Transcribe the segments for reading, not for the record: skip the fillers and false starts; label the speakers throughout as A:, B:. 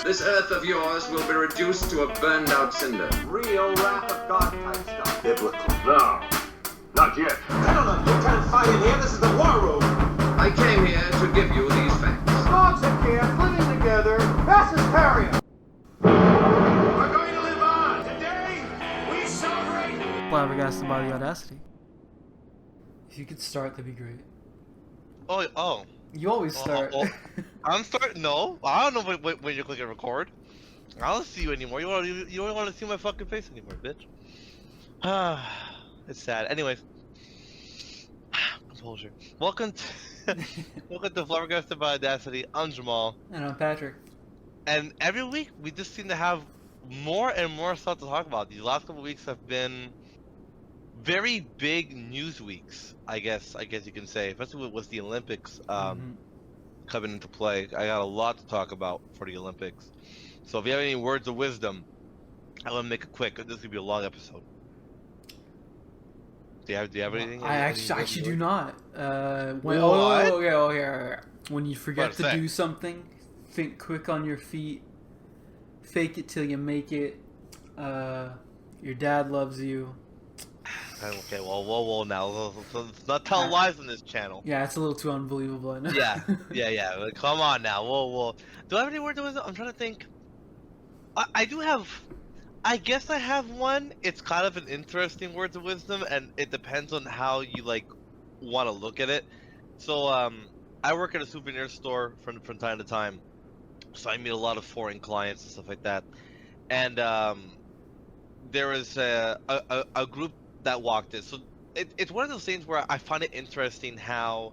A: This Earth of yours will be reduced to a burned-out cinder.
B: Real wrath of God type stuff. Biblical.
C: No, not yet.
B: Gentlemen, you can't fight in here. This is the war room.
A: I came here to give you these facts.
B: Dogs in camp, living together. Mass hysteria.
C: We're going to live on. Today, we celebrate.
D: Flabbergasted by the Audacity. If you could start, that'd be great.
E: Oh.
D: You always start.
E: I'm starting. No, I don't know when you're clicking record. I don't see you anymore. You don't want to see my fucking face anymore, bitch. It's sad. Anyways, composure. Welcome to Flabbergasted by Audacity. I'm Jamal.
D: And I'm Patrick.
E: And every week we just seem to have more and more stuff to talk about. These last couple weeks have been very big news weeks, I guess you can say, especially with the Olympics coming into play. I got a lot to talk about for the Olympics. So if you have any words of wisdom, I want to make it quick. This is gonna be a long episode. Do you have anything?
D: I actually do not.
E: What?
D: Okay. When you forget
E: What
D: to
E: say?
D: do something, think quick on your feet. Fake it till you make it. Your dad loves you.
E: Okay, whoa, now. Let's not tell lies on this channel.
D: Yeah, it's a little too unbelievable, I know.
E: Yeah. Like, come on now. Whoa. Do I have any words of wisdom? I'm trying to think. I do have. I guess I have one. It's kind of an interesting words of wisdom, and it depends on how you want to look at it. So, I work at a souvenir store from time to time, so I meet a lot of foreign clients and stuff like that. And there was a group that walked in. So it's one of those things where I find it interesting how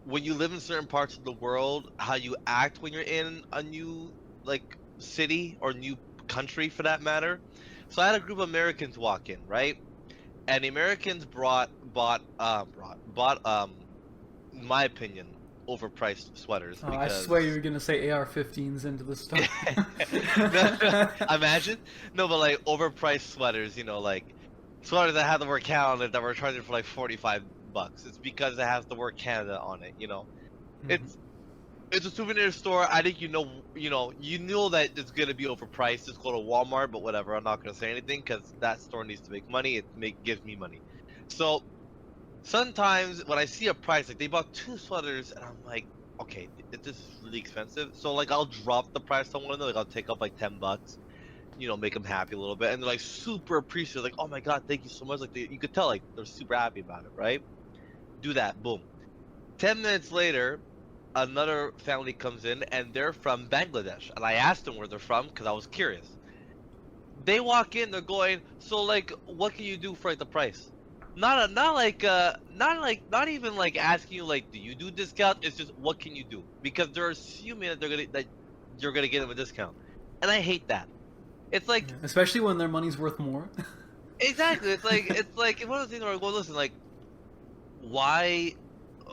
E: when you live in certain parts of the world, how you act when you're in a new city or new country for that matter. So I had a group of Americans walk in, right? And the Americans bought in my opinion, overpriced sweaters.
D: Oh, I swear you were gonna say AR-15s into the store.
E: Imagine? No, but overpriced sweaters, sweaters that have the word Canada on it that were charging for $45. It's because it has the word Canada on it, It's a souvenir store. I think you know that it's gonna be overpriced. Just go to Walmart, but whatever. I'm not gonna say anything because that store needs to make money. Gives me money. So sometimes when I see a price, they bought 2 sweaters, and I'm like, okay, this is really expensive. So I'll drop the price on one of them. I'll take up $10. Make them happy a little bit, and they're super appreciative, oh my god, thank you so much. You could tell they're super happy about it, right? Do that, boom. 10 minutes later, another family comes in, and they're from Bangladesh, and I asked them where they're from because I was curious. They walk in, they're going, so what can you do for the price? Not even asking you do you do discount? It's just what can you do? Because they're assuming that you're gonna get them a discount, and I hate that. It's
D: especially when their money's worth more.
E: Exactly. It's one of those things where I go, listen, why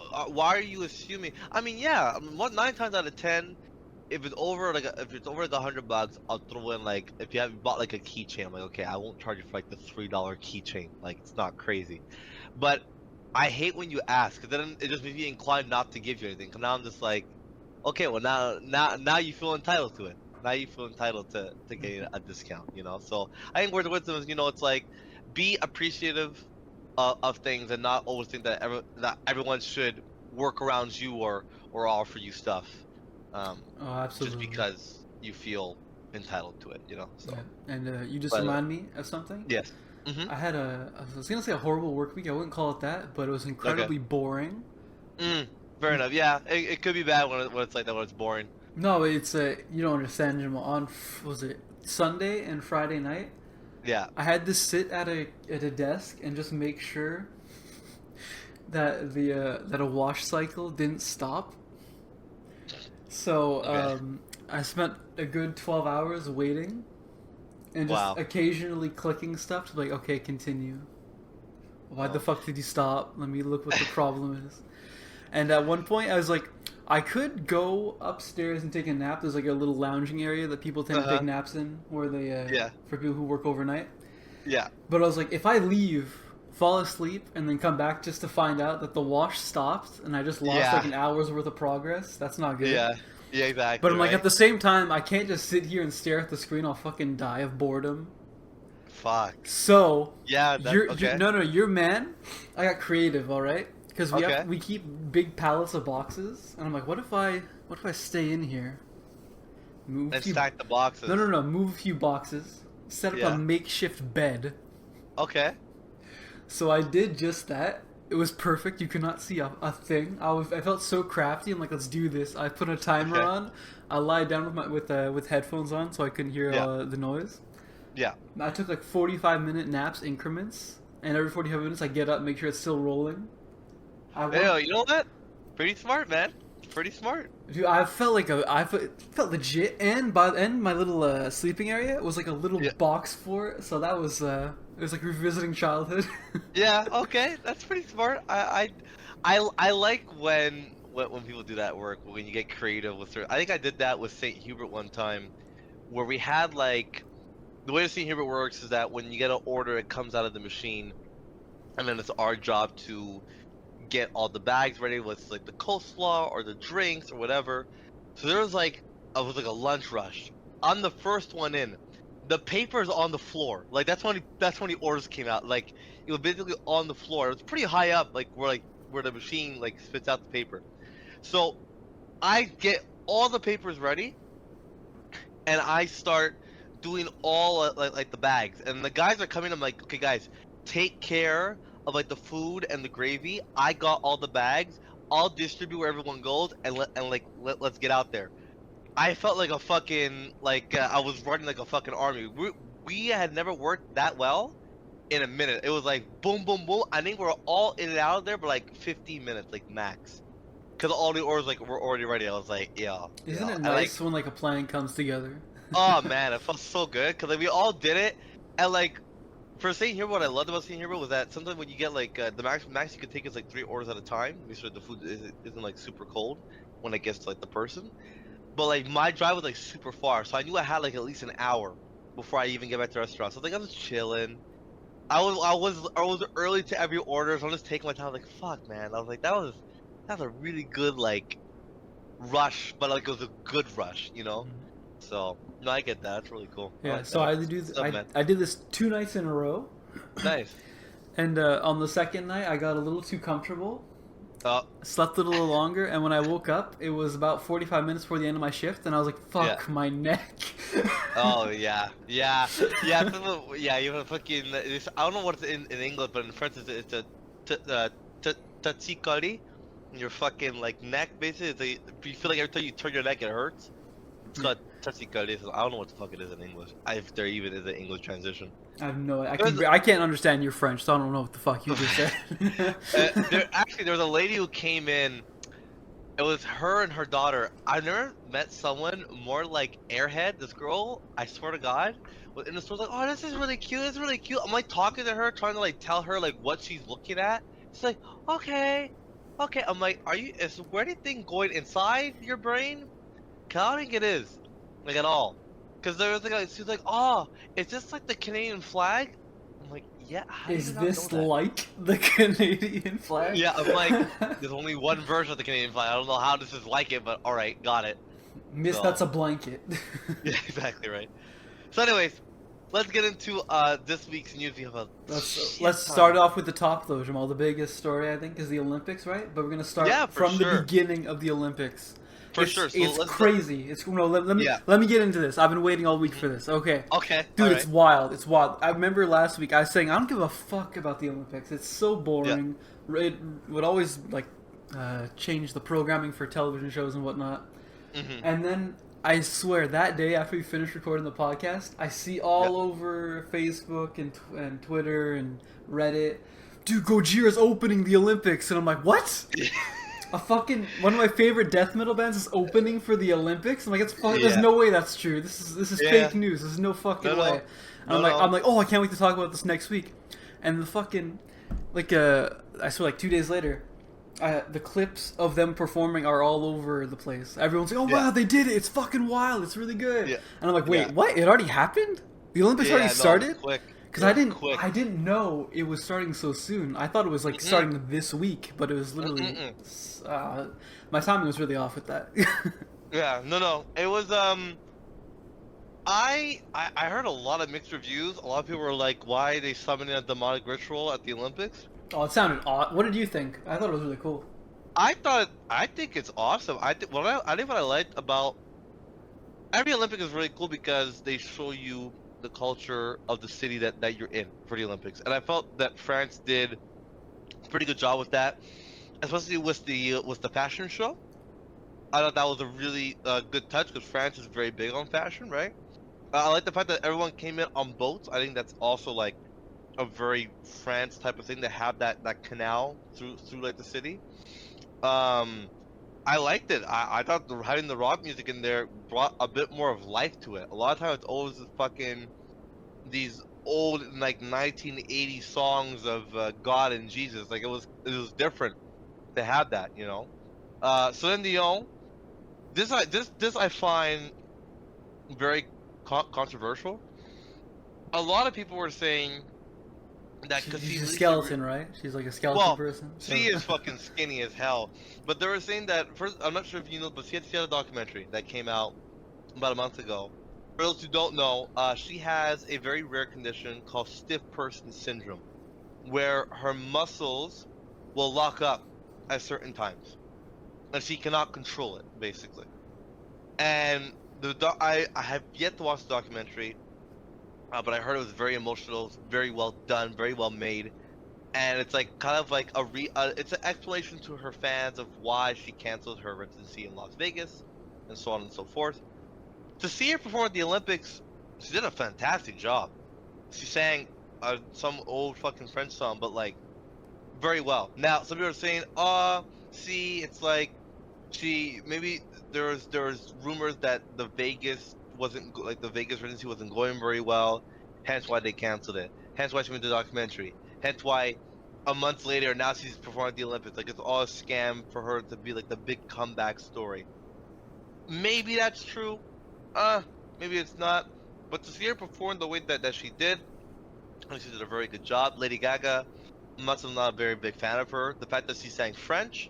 E: are you assuming? I mean, 9 times out of 10, if it's over $100, I'll throw in if you have bought a keychain, I'm okay, I won't charge you for the $3 keychain. It's not crazy. But I hate when you ask, because then it just makes me inclined not to give you anything. Cause now I'm just okay, well now you feel entitled to it. Now you feel entitled to getting a discount, So I think word of wisdom is, it's be appreciative of things and not always think that everyone should work around you or offer you stuff.
D: Absolutely.
E: Just because you feel entitled to it, So.
D: Yeah. And you just remind me of something.
E: Yes. Mm-hmm.
D: I was gonna say a horrible work week. I wouldn't call it that, but it was incredibly boring.
E: Fair enough. Yeah, it could be bad when it's like that, when it's boring.
D: No, it's you don't understand, Jamal. On was it Sunday and Friday night?
E: Yeah.
D: I had to sit at a desk and just make sure that that a wash cycle didn't stop. So I spent a good 12 hours waiting, and just occasionally clicking stuff to okay, continue. Why the fuck did you stop? Let me look what the problem is. And at one point, I was like, I could go upstairs and take a nap. There's a little lounging area that people tend to take naps in, where they for people who work overnight.
E: Yeah.
D: But I was like, if I leave, fall asleep, and then come back just to find out that the wash stopped and I just lost an hour's worth of progress, that's not good.
E: Yeah. Yeah, exactly.
D: But I'm like,
E: right?
D: at the same time, I can't just sit here and stare at the screen. I'll fucking die of boredom.
E: Fuck.
D: So
E: Yeah, okay.
D: no, your man. I got creative, all right, because
E: Okay.
D: we keep big pallets of boxes, and I'm like, what if I stay in here, move
E: And stack the boxes.
D: no, move a few boxes, set up
E: Yeah.
D: a makeshift bed.
E: Okay.
D: So I did just that. It was perfect. You could not see a thing. I felt so crafty. I'm like, let's do this. I put a timer
E: Okay.
D: on. I lied down with headphones on so I couldn't hear the noise.
E: Yeah.
D: I took like 45-minute naps increments, and every 45 minutes I get up, make sure it's still rolling.
E: Hey, you know what? Pretty smart, man. Pretty smart.
D: Dude, I felt legit, and my little sleeping area was like a little box for it, so that was it was like revisiting childhood.
E: Yeah. Okay. That's pretty smart. I like when people do that work, when you get creative with certain. I think I did that with St. Hubert one time, where we had like. The way St. Hubert works is that when you get an order, it comes out of the machine, and then it's our job to get all the bags ready with like the coleslaw or the drinks or whatever. So there was like a lunch rush. I'm the first one in. The paper's on the floor. Like that's when the orders came out. Like it was basically on the floor. It was pretty high up, like where the machine like spits out the paper. So I get all the papers ready, and I start doing all like the bags, and the guys are coming. I'm like, okay, guys, take care of like the food and the gravy. I got all the bags. I'll distribute where everyone goes, and let's get out there. I felt like a fucking I was running like a fucking army. We had never worked that well in a minute. It was like boom, boom, boom. I think we're all in and out of there, but like 15 minutes, like max. Because all the orders like were already ready. I was like, yeah.
D: Isn't it nice when like a plan comes together?
E: Oh man, it felt so good because like, we all did it, and like for St. Hubert, what I loved about St. Hubert was that sometimes when you get like the max you could take is like 3 orders at a time. Make sure the food isn't like super cold when it gets to like the person. But like my drive was like super far, so I knew I had like at least an hour before I even get back to the restaurant. So like I was chilling. I was early to every order, so I'm just taking my time. I was like, fuck man, I was like that was a really good like rush, but like it was a good rush, you know. So no, I get that. It's really cool.
D: Yeah.
E: Like
D: So
E: that.
D: I did this 2 nights in a row.
E: Nice.
D: And on the second night, I got a little too comfortable. Slept a little longer, and when I woke up, it was about 45 minutes before the end of my shift, and I was like, "Fuck my neck."
E: Oh yeah. You have fucking. I don't know what's in English, but in French it's a tachikari. Your fucking like neck, basically. You feel like every time you turn your neck, it hurts. It's called tachikari. I don't know what the fuck it is in English. If there even is an English transition.
D: I have no. I can't understand your French, so I don't know what the fuck you just said.
E: There was a lady who came in. It was her and her daughter. I've never met someone more like Airhead. This girl, I swear to God, was in the store like, "Oh, this is really cute. This is really cute." I'm like talking to her, trying to like tell her like what she's looking at. She's like, "Okay." I'm like, is there anything going inside your brain? 'Cause I don't think it is, like at all. Cause there was like, she's like, "Oh, is this like the Canadian flag?" I'm like, "Yeah."
D: Is this like the Canadian flag?
E: Yeah, I'm like, there's only one version of the Canadian flag. I don't know how this is like it, but all right, got it.
D: Miss, that's a blanket.
E: Yeah, exactly right. So, anyways, let's get into this week's news. We have
D: let's start off with the top though, Jamal. The biggest story I think is the Olympics, right? But we're gonna start from the beginning of the Olympics.
E: For sure. So
D: it's crazy. Let me get into this. I've been waiting all week for this. Okay.
E: Okay.
D: Dude, it's wild. It's wild. I remember last week I was saying I don't give a fuck about the Olympics. It's so boring. Yeah. It would always like change the programming for television shows and whatnot. Mm-hmm. And then I swear that day after we finished recording the podcast, I see all over Facebook and Twitter and Reddit, dude, Gojira's opening the Olympics, and I'm like, what? A fucking one of my favorite death metal bands is opening for the Olympics. I'm like, there's no way that's true. This is fake news. There's no fucking way. And I'm like, oh, I can't wait to talk about this next week. And the fucking I swear, like 2 days later, the clips of them performing are all over the place. Everyone's like, oh wow, they did it. It's fucking wild. It's really good. Yeah. And I'm like, wait, what? It already happened? The Olympics already started? Because I didn't know it was starting so soon. I thought it was like starting this week, but it was literally my timing was really off with that.
E: Yeah, no. It was I heard a lot of mixed reviews. A lot of people were like, "Why are they summoning a demonic ritual at the Olympics?"
D: Oh, it sounded odd. What did you think? I thought it was really cool.
E: I think it's awesome. I think what I liked about every Olympic is really cool because they show you the culture of the city that you're in for the Olympics, and I felt that France did a pretty good job with that, especially with the fashion show. I thought that was a really good touch because France is very big on fashion, right? I like the fact that everyone came in on boats. I think that's also like a very France type of thing to have that canal through like the city. Um, I liked it. I thought having the rock music in there brought a bit more of life to it. A lot of times it's always these old like 1980 songs of God and Jesus. Like it was different to have that, you know. So then this I find very controversial. A lot of people were saying that because
D: She's a skeleton, right? She's like a skeleton person. So.
E: She is fucking skinny as hell. But they were saying that first. I'm not sure if you know, but she had a documentary that came out about a month ago. For those who don't know, she has a very rare condition called stiff person syndrome, where her muscles will lock up at certain times, and she cannot control it, basically. And I have yet to watch the documentary, but I heard it was very emotional, very well done, very well made, and it's like kind of like it's an explanation to her fans of why she canceled her residency in Las Vegas, and so on and so forth. To see her perform at the Olympics, she did a fantastic job. She sang some old fucking French song, but like very well. Now some people are saying, see, it's like she maybe there was rumors that the Vegas the Vegas residency wasn't going very well, hence why they canceled it. Hence why she went to the documentary. Hence why a month later now she's performing at the Olympics. Like it's all a scam for her to be like the big comeback story. Maybe that's true. Maybe it's not. But to see her perform the way that she did, I think she did a very good job. Lady Gaga, I'm not a very big fan of her. The fact that she sang French,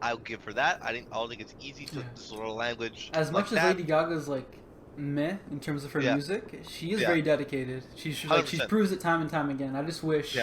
E: I'll give her that. I don't think it's easy to sort of language.
D: As
E: like
D: much as
E: that.
D: Lady Gaga's like meh in terms of her music, she is very dedicated. She she proves it time and time again. I just wish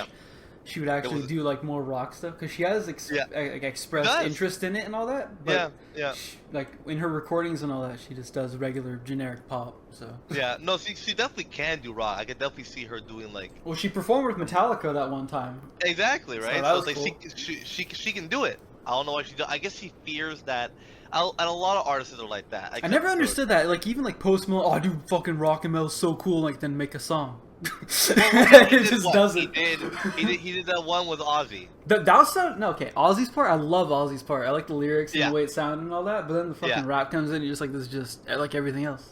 D: she would actually do like more rock stuff because she has expressed interest in it and all that. But she, like in her recordings and all that, she just does regular generic pop. So
E: no, she definitely can do rock. I could definitely see her doing like.
D: Well, she performed with Metallica that one time.
E: Exactly right.
D: So that was
E: like
D: cool.
E: she can do it. I don't know why she does. I guess she fears that. And a lot of artists are like that.
D: I never understood that. Like even like Post Malone, oh, dude, fucking rock and metal is so cool. Like then make a song. It just doesn't.
E: He did that one with Ozzy.
D: That was okay. Ozzy's part, I love Ozzy's part. I like the lyrics and the way it sounded and all that. But then the fucking rap comes in, and you're just like, this is just like everything else.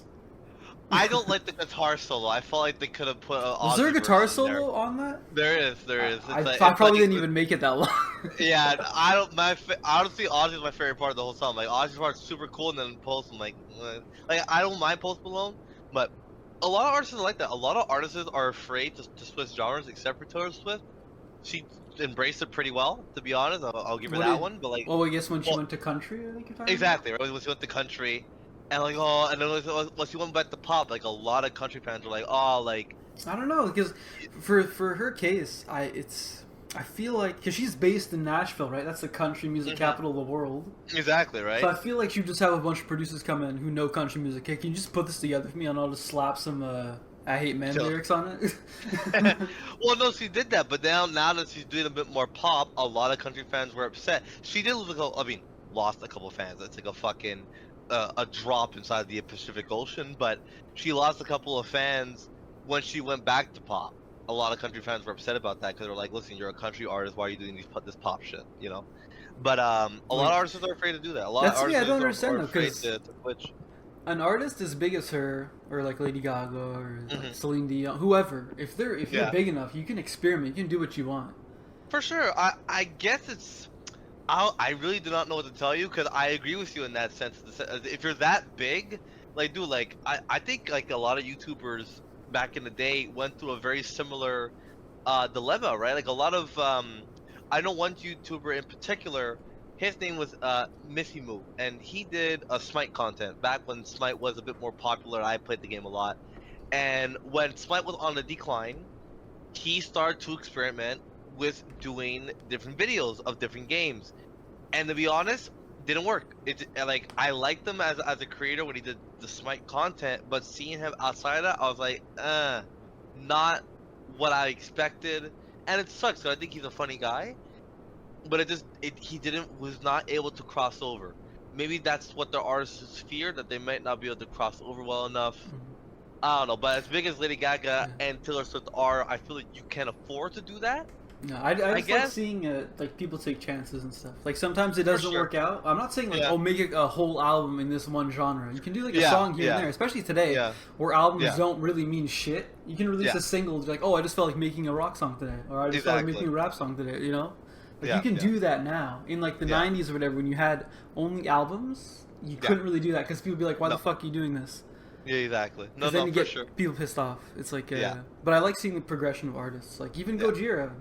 E: I don't like the guitar solo. I felt like they could have put.
D: Was there a guitar solo on that?
E: There is.
D: I probably didn't even make it that long.
E: Yeah, I honestly, Ozzy's my favorite part of the whole song. Like Ozzy's part is super cool, and then Post, I'm like I don't mind Post Malone, but a lot of artists are like that. A lot of artists are afraid to switch genres, except for Taylor Swift. She embraced it pretty well, to be honest. I'll give her that one. But like,
D: I guess when she went to country, I think you're talking
E: exactly. Right? When she went to country, and like, and then when she went back to pop, like a lot of country fans were like, like.
D: I don't know, because for her case, I feel like because she's based in Nashville, right? That's the country music capital of the world.
E: Exactly, right.
D: So I feel like you just have a bunch of producers come in who know country music. Hey, can you just put this together for me, and I'll just slap some "I Hate Men" lyrics on it?
E: Well, no, she did that, but now that she's doing a bit more pop, a lot of country fans were upset. She did lost a couple of fans. It's like a fucking a drop inside the Pacific Ocean, but she lost a couple of fans when she went back to pop. A lot of country fans were upset about that because they're like, "Listen, you're a country artist. Why are you doing this pop shit?" You know. But a lot of artists are afraid to do that. A lot of artists
D: I don't understand
E: are afraid
D: though,
E: to switch.
D: An artist as big as her, or like Lady Gaga, or like Celine Dion, whoever, if you're big enough, you can experiment. You can do what you want.
E: For sure. I guess it's. I really do not know what to tell you because I agree with you in that sense. If you're that big, like, dude, like I think like a lot of YouTubers back in the day went through a very similar dilemma, right? Like a lot of I know one YouTuber in particular, His name was Missimu, and he did Smite content back when Smite was a bit more popular. I played the game a lot, and when Smite was on the decline, he started to experiment with doing different videos of different games. And to be honest, didn't work. It like I liked him as a creator when he did the Smite content, but seeing him outside of that, I was like, not what I expected, and it sucks. So I think he's a funny guy, but he was not able to cross over. Maybe that's what the artists fear, that they might not be able to cross over well enough. I don't know, but as big as Lady Gaga and Taylor Swift are, I feel like you can't afford to do that.
D: No, I just
E: guess.
D: like seeing like people take chances and stuff. Like sometimes it doesn't work out. I'm not saying like make a whole album in this one genre. You can do like a song here and there, especially today where albums don't really mean shit. You can release a single like, oh, I just felt like making a rock song today, or I just felt like making a rap song today. You know, like you can do that now. In like the '90s or whatever, when you had only albums, you couldn't really do that because people would be like, why the fuck are you doing this?
E: Yeah, exactly. No,
D: then you get
E: sure.
D: people pissed off. It's like, but I like seeing the progression of artists. Like even Gojira,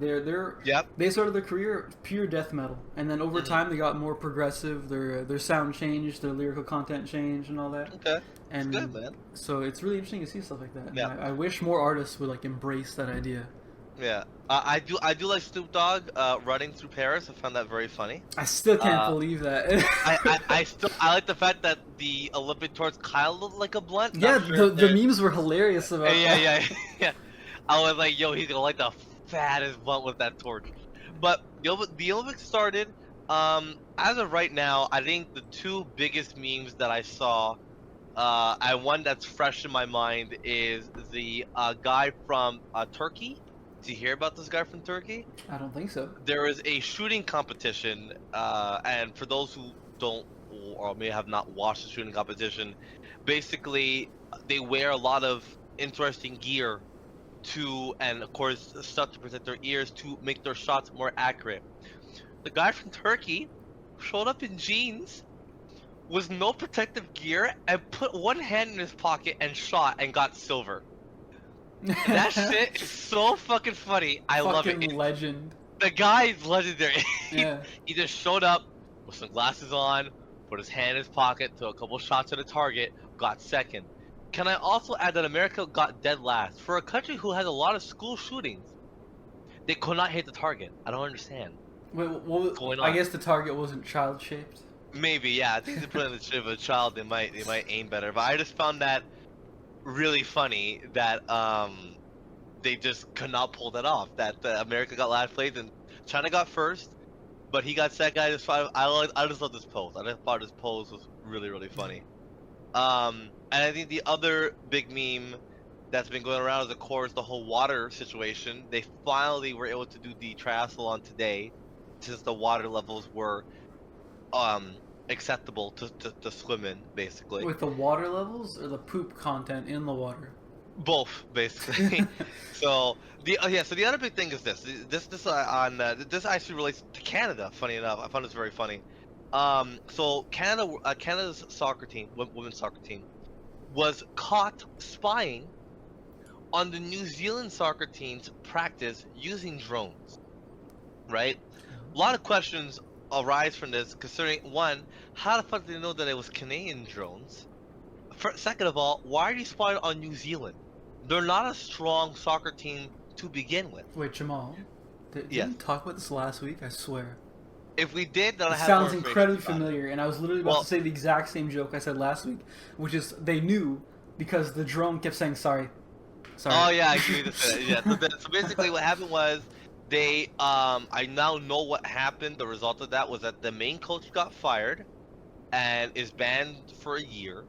D: they started their career pure death metal, and then over time they got more progressive. Their sound changed, their lyrical content changed, and all that.
E: Okay,
D: and
E: good, man.
D: So it's really interesting to see stuff like that.
E: Yeah.
D: I wish more artists would like embrace that idea.
E: Yeah, I do like Snoop Dogg running through Paris. I found that very funny.
D: I still can't believe that.
E: I like the fact that the Olympic torch kind of looked like a blunt.
D: Yeah, the memes were hilarious about
E: that. Yeah. I was like, yo, he's gonna light the fattest blunt with that torch. But the Olympics started. As of right now, I think the two biggest memes that I saw, and one that's fresh in my mind is the guy from Turkey. Did you hear about this guy from Turkey?
D: I don't think so.
E: There is a shooting competition, and for those who don't or may have not watched the shooting competition, basically they wear a lot of interesting gear and of course stuff to protect their ears to make their shots more accurate. The guy from Turkey showed up in jeans with no protective gear and put one hand in his pocket and shot and got silver. That shit is so fucking funny. I love it.
D: Legend.
E: The guy is legendary.
D: Yeah.
E: He just showed up with some glasses on, put his hand in his pocket, took a couple shots at a target, got second. Can I also add that America got dead last? For a country who has a lot of school shootings, they could not hit the target. I don't understand.
D: Wait, what going on? I guess the target wasn't child-shaped.
E: Maybe, yeah. I think if they put in the shape of a child, they might aim better. But I just found that really funny that they just could not pull that off. That America got last place and China got first, but he got second. I just love this pose. I just thought this pose was really funny. And I think the other big meme that's been going around is, of course, the whole water situation. They finally were able to do the triathlon today, since the water levels were acceptable to swim in, basically.
D: With the water levels or the poop content in the water?
E: Both, basically. So the other big thing is this actually relates to Canada. Funny enough, I found this very funny. So Canada's soccer team, women's soccer team, was caught spying on the New Zealand soccer team's practice using drones. Right? A lot of questions arise from this, considering one, how the fuck did they know that it was Canadian drones? Second of all, why are you spying on New Zealand? They're not a strong soccer team to begin with.
D: Wait, Jamal, did we talk about this last week? I swear.
E: If we did, then I have
D: sounds incredibly familiar, and I was literally about to say the exact same joke I said last week, which is they knew because the drone kept saying sorry.
E: Oh yeah, I agree with that. Yeah. So basically, what happened was they I now know what happened. The result of that was that the main coach got fired and is banned for a year.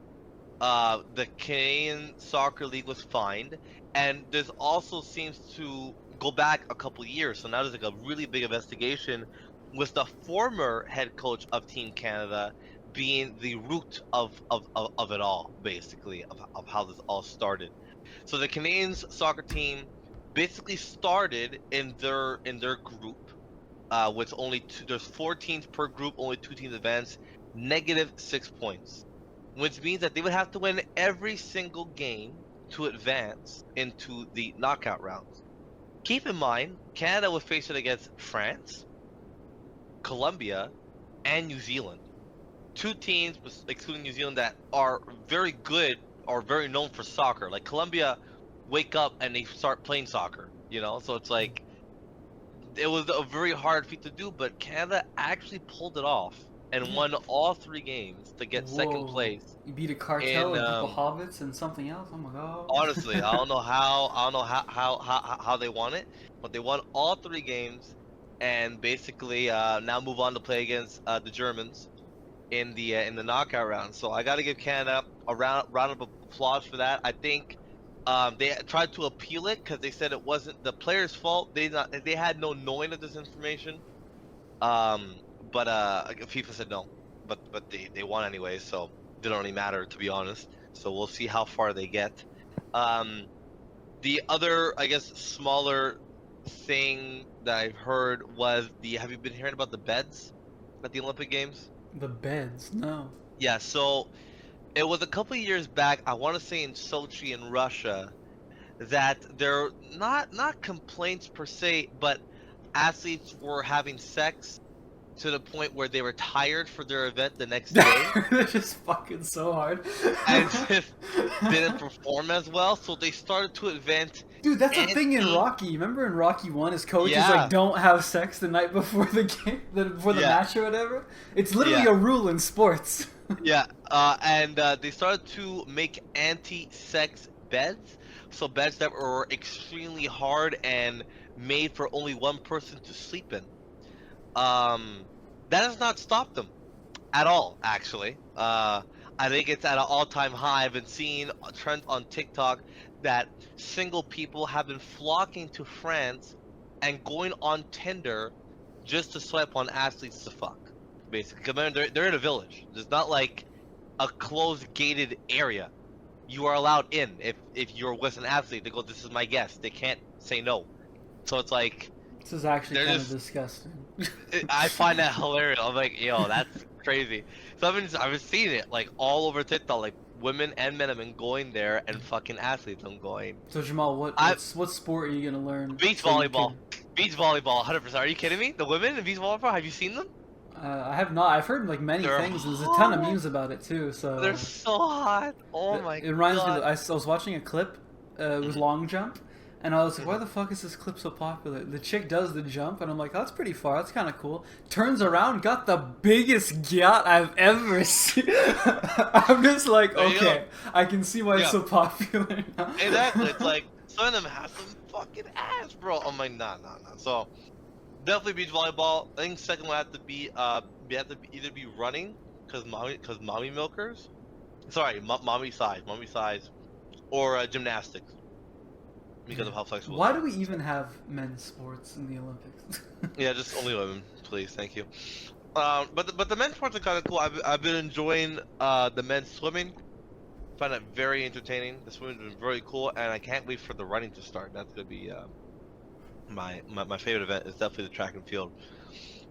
E: The Canadian Soccer League was fined, and this also seems to go back a couple years. So now there's like a really big investigation with the former head coach of Team Canada being the root of it all, basically, of how this all started. So the Canadian soccer team basically started in their group with only there's 4 teams per group, only 2 teams advance, -6 points, which means that they would have to win every single game to advance into the knockout rounds. Keep in mind, Canada was facing against France, Colombia, and New Zealand. Two teams, excluding New Zealand, that are very good or very known for soccer. Like Colombia, wake up and they start playing soccer. You know, so it's like it was a very hard feat to do, but Canada actually pulled it off and won all 3 games to get second place.
D: You beat a cartel and people hobbits and something else. Oh my god!
E: Honestly, I don't know how they won it, but they won all 3 games, and basically now move on to play against the Germans in the knockout round. So I got to give Canada a round of applause for that. I think they tried to appeal it because they said it wasn't the players' fault. They had no knowing of this information. But FIFA said no. But they won anyway, so it didn't really matter, to be honest. So we'll see how far they get. The other, I guess, smaller thing that I've heard was have you been hearing about the beds at the Olympic Games?
D: The beds? No.
E: Yeah, so it was a couple of years back, I want to say in Sochi in Russia, that they're not complaints per se, but athletes were having sex to the point where they were tired for their event the next day.
D: They're just fucking so hard.
E: And just didn't perform as well, so they started to invent.
D: Dude, that's a thing in Rocky. Remember in Rocky 1, his coach is like, don't have sex the night before the game, before the match or whatever? It's literally a rule in sports.
E: And they started to make anti-sex beds. So beds that were extremely hard and made for only one person to sleep in. That has not stopped them at all, actually. I think it's at an all-time high. I've been seeing a trend on TikTok that single people have been flocking to France and going on Tinder just to swipe on athletes to fuck, basically. Because they're in a village. There's not like a closed, gated area. You are allowed in if you're with an athlete. They go, this is my guest. They can't say no. So it's like...
D: This is actually kind of disgusting.
E: I find that hilarious. I'm like, yo, that's crazy. So I've been seeing it like all over TikTok, like women and men have been going there and fucking athletes. I'm going.
D: So Jamal, what sport are you gonna learn?
E: Beach volleyball. Beach volleyball, 100%. Are you kidding me? The women in beach volleyball? Have you seen them?
D: I have not. I've heard like many things. There's a ton of memes about it too. So
E: they're so hot. Oh my god.
D: It reminds me. I was watching a clip. It was long jump. And I was like, why the fuck is this clip so popular? The chick does the jump, and I'm like, oh, that's pretty far. That's kind of cool. Turns around, got the biggest gyat I've ever seen. I'm just like, okay, I can see why it's so popular now.
E: Exactly. It's like, some of them have some fucking ass, bro. I'm like, nah. So, definitely beach volleyball. I think second one have to be, either be running, cause mommy milkers. Sorry, mommy size, or gymnastics. Because of how flexible.
D: Why do we even have men's sports in the Olympics?
E: Yeah, just only women, please. Thank you. But the men's sports are kind of cool. I've been enjoying the men's swimming. Find it very entertaining. The swimming's been very cool, and I can't wait for the running to start. That's gonna be my favorite event. Is definitely the track and field.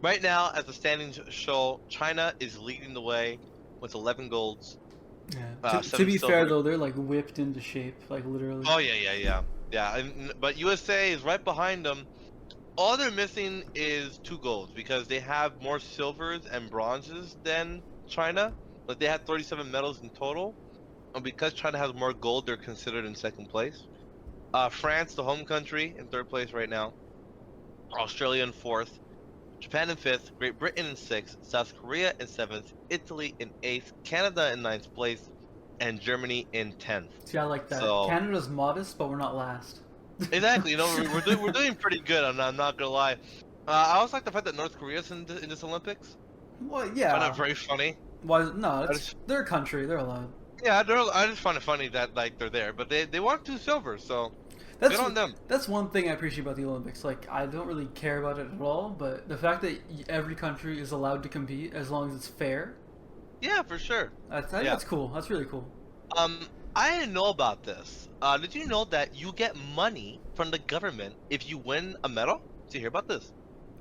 E: Right now, as the standings show, China is leading the way with 11 golds.
D: Yeah. To be fair though, they're like whipped into shape, like literally.
E: Oh yeah. Yeah, but USA is right behind them. All they're missing is 2 golds because they have more silvers and bronzes than China. Like they had 37 medals in total, and because China has more gold, they're considered in second place. France, the home country, in 3rd place right now. Australia in 4th. Japan in 5th. Great Britain in 6th. South Korea in 7th. Italy in 8th. Canada in 9th place. And Germany in 10th.
D: See, I like that. So, Canada's modest, but we're not last.
E: Exactly. You know, we're doing pretty good. I'm not gonna lie. I also like the fact that North Korea's in this Olympics.
D: Well, yeah.
E: I find that very funny.
D: Why? No, they're a country. They're allowed.
E: Yeah, I just find it funny that like they're there, but they want 2 silvers, so good on them.
D: That's one thing I appreciate about the Olympics. Like, I don't really care about it at all, but the fact that every country is allowed to compete as long as it's fair.
E: Yeah, for sure.
D: That's cool. That's really cool.
E: I didn't know about this. Did you know that you get money from the government if you win a medal? Did you hear about this?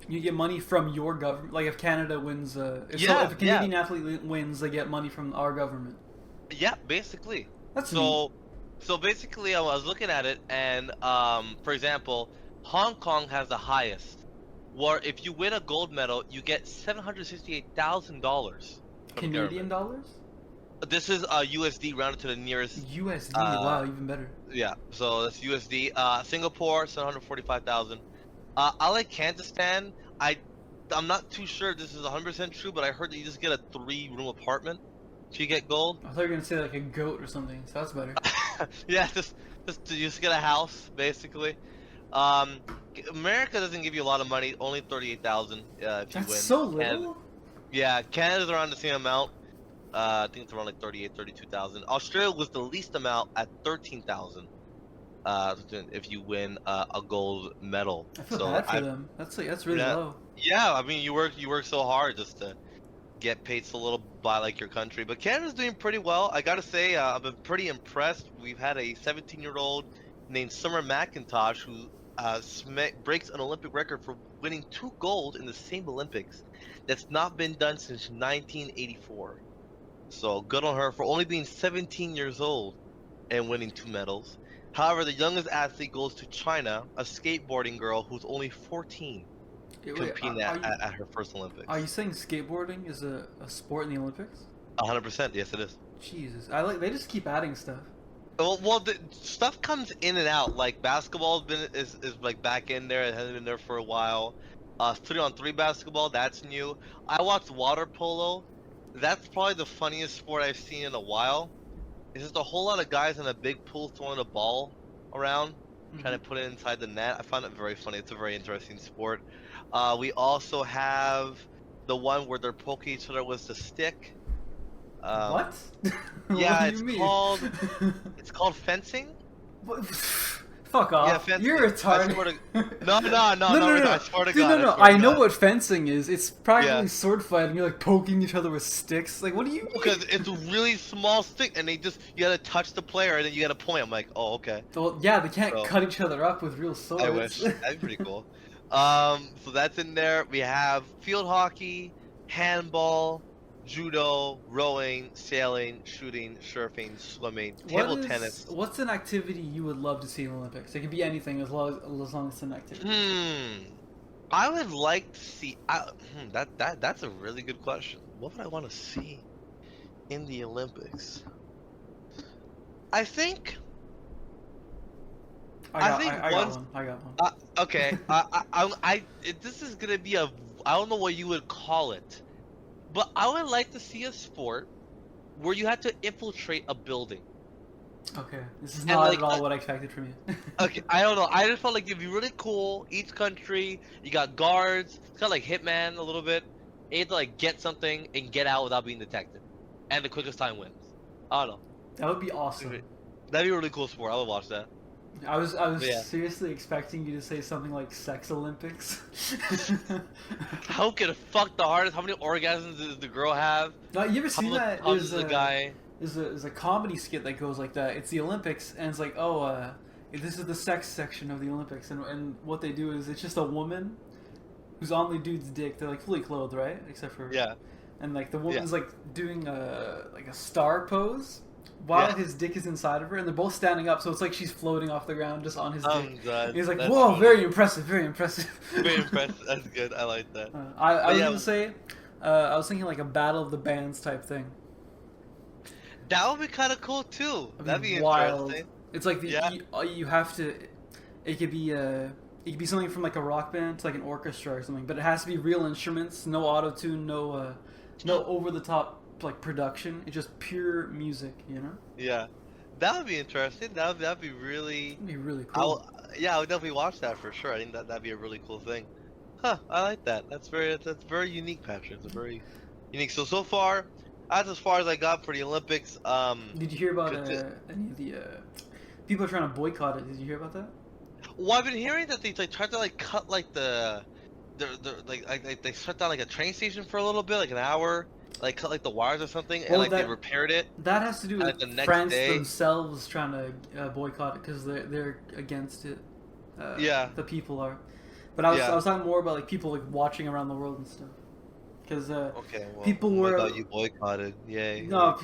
D: You get money from your government. Like if Canada wins, if a Canadian athlete wins, they get money from our government.
E: Yeah, basically.
D: That's
E: so basically, I was looking at it, and for example, Hong Kong has the highest where if you win a gold medal, you get $768,000 from
D: Canadian
E: government.
D: dollars?
E: This is USD rounded to the nearest.
D: USD. Wow, even better.
E: Yeah, so that's USD. Singapore 745,000. I like Kazakhstan. I'm not too sure if this is 100% true, but I heard that you just get a 3-room apartment if you get gold.
D: I thought you were gonna say like a goat or something. So that's better.
E: Yeah, just you just get a house basically. America doesn't give you a lot of money, only 38,000 if you
D: That's
E: win.
D: so little.
E: Yeah, Canada's around the same amount. I think it's around like 32,000. Australia was the least amount at 13,000. If you win a gold medal.
D: I feel bad for them. That's really low.
E: Yeah, I mean you work so hard just to get paid so little by like your country. But Canada's doing pretty well. I gotta say, I've been pretty impressed. We've had a 17-year-old named Summer McIntosh who breaks an Olympic record for winning 2 gold in the same Olympics. That's not been done since 1984. So good on her for only being 17 years old and winning 2 medals. However, the youngest athlete goes to China, a skateboarding girl who's only 14, competing at her first Olympics.
D: Are you saying skateboarding is a sport in the Olympics?
E: 100%, yes it is.
D: Jesus, they just keep adding stuff.
E: Well, the stuff comes in and out. Like basketball is like back in there. It hasn't been there for a while. 3-on-3 basketball, that's new. I watched water polo. That's probably the funniest sport I've seen in a while. It's just a whole lot of guys in a big pool throwing a ball around, trying to put it inside the net. I find it very funny. It's a very interesting sport. We also have the one where they're poking each other with the stick.
D: What?
E: Yeah,
D: what do you mean?
E: It's called fencing.
D: What? Fuck off.
E: Yeah, fencing.
D: You're retarded.
E: No, I swear to God.
D: No, I know what fencing is. It's practically sword fighting. You're like poking each other with sticks. Like, what do you mean?
E: Because it's a really small stick, and you gotta touch the player, and then you gotta point. I'm like, oh, okay.
D: Well, yeah, they can't cut each other up with real swords.
E: I wish. That'd be pretty cool. So that's in there. We have field hockey, handball, judo, rowing, sailing, shooting, surfing, swimming, table tennis.
D: What's an activity you would love to see in the Olympics? It could be anything as long as it's an activity.
E: I would like to see. That's a really good question. What would I want to see in the Olympics? I think.
D: I got one.
E: Okay. This is gonna be I don't know what you would call it. But I would like to see a sport where you have to infiltrate a building.
D: Okay, this is not at all what I expected from you.
E: Okay, I don't know. I just felt like it'd be really cool. Each country, you got guards. It's kind of like Hitman a little bit. And you have to like get something and get out without being detected, and the quickest time wins. I don't know.
D: That would be awesome.
E: That'd be a really cool sport. I would watch that.
D: I was seriously expecting you to say something like Sex Olympics.
E: How could fuck the hardest? How many orgasms does the girl have?
D: No, you ever seen that?
E: There's a guy.
D: There's a comedy skit that goes like that. It's the Olympics, and it's like, this is the sex section of the Olympics, and what they do is it's just a woman who's on the dude's dick. They're like fully clothed, right? Except for and like the woman's like doing a star pose. While his dick is inside of her, and they're both standing up, so it's like she's floating off the ground just on his dick. God, he's like, "Whoa, funny. Very impressive, very impressive."
E: Very impressive. That's good. I like that.
D: I was gonna say, I was thinking like a battle of the bands type thing.
E: That would be kind of cool too. That'd be
D: wild.
E: Interesting.
D: It's like you have to. It could be something from like a rock band to like an orchestra or something, but it has to be real instruments, no auto tune, no over the top. Like production, it's just pure music, you know. Yeah,
E: that would be interesting. That'd be really.
D: That'd be really cool.
E: I would definitely watch that for sure. I think that'd be a really cool thing. Huh? I like that. That's very unique, Patrick. It's very unique. So far, that's as far as I got for the Olympics.
D: Did you hear about any of the people are trying to boycott it? Did you hear about that?
E: Well, I've been hearing that they tried to like cut like they shut down like a train station for a little bit, like an hour. Like cut like the wires or something, and like they repaired it.
D: That has to do with France themselves trying to boycott it because they're against it. The people are. But I was talking more about like people like watching around the world and stuff. because
E: Okay, well,
D: people
E: oh my
D: were.
E: God, you boycotted. Yay.
D: No,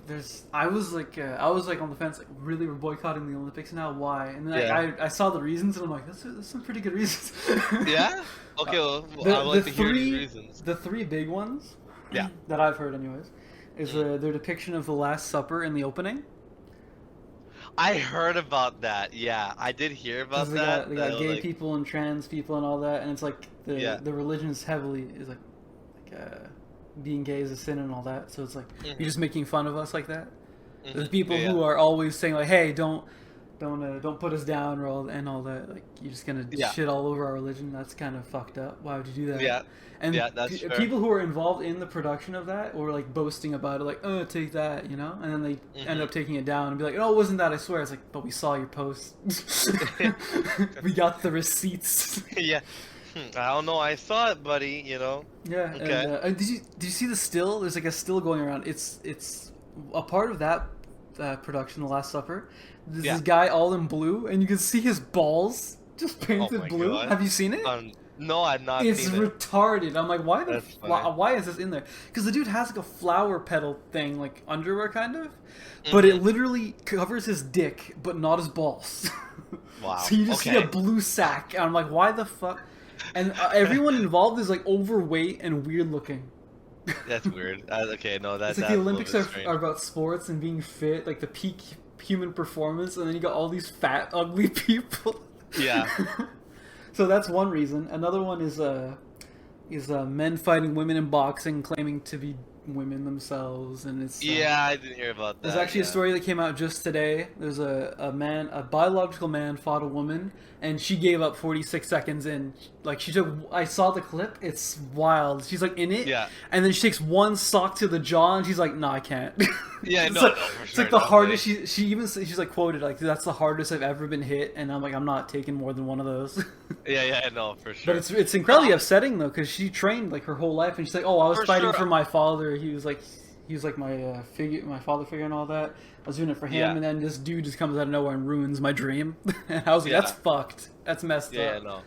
D: there's. I was like on the fence. Like, really, we're boycotting the Olympics now? Why? And then
E: Yeah.
D: I saw the reasons, and I'm like, that's some pretty good reasons.
E: Yeah? Okay, well, I would like to hear these reasons.
D: The three big ones.
E: Yeah.
D: That I've heard, anyways, is their depiction of the Last Supper in the opening.
E: I heard about that. Yeah, I did hear about that.
D: They got gay people and trans people and all that, and it's like the religion is heavily like being gay is a sin and all that. So it's like you're just making fun of us like that. There's people who are always saying like, "Hey, don't put us down," or all that. Like you're just gonna shit all over our religion. That's kind of fucked up. Why would you do that?
E: Yeah.
D: And
E: That's fair.
D: people who are involved in the production of that or like boasting about it, like, "Oh, take that," you know, and then they end up taking it down and be like, "Oh, it wasn't that? I swear." It's like, "But we saw your post. We got the receipts."
E: Yeah. I don't know. I saw it, buddy. You know.
D: Yeah.
E: Okay.
D: And, did you see the still? There's like a still going around. It's a part of that production, The Last Supper. There's this guy all in blue, and you can see his balls just painted blue.
E: God.
D: Have you seen it?
E: No, I've not
D: It's
E: seen it.
D: retarded. I'm like, why is this in there? Because the dude has like a flower petal thing, like underwear kind of, but it literally covers his dick, but not his balls.
E: Wow.
D: So you just see a blue sack, and I'm like, why the fuck? And everyone involved is like overweight and weird looking.
E: That's weird. Okay, no, that's
D: it's like the Olympics are about sports and being fit, like the peak human performance, and then you got all these fat, ugly people.
E: Yeah.
D: So that's one reason. Another one is men fighting women in boxing, claiming to be women themselves, and it's
E: I didn't hear about that.
D: There's actually a story that came out just today. There's a biological man fought a woman, and she gave up 46 seconds in. Like I saw the clip. It's wild. She's like in it, and then she takes one sock to the jaw, and she's like, "No, I can't."
E: Yeah,
D: it's like the hardest. She's like quoted like, "That's the hardest I've ever been hit," and I'm like, "I'm not taking more than one of those."
E: Yeah, no, for sure.
D: But it's incredibly upsetting though, because she trained like her whole life, and she's like, "Oh, I was fighting for my father. He was like my father figure and all that. I was doing it for him, and then this dude just comes out of nowhere and ruins my dream." And I was like, "That's fucked. That's messed up."
E: Yeah, no.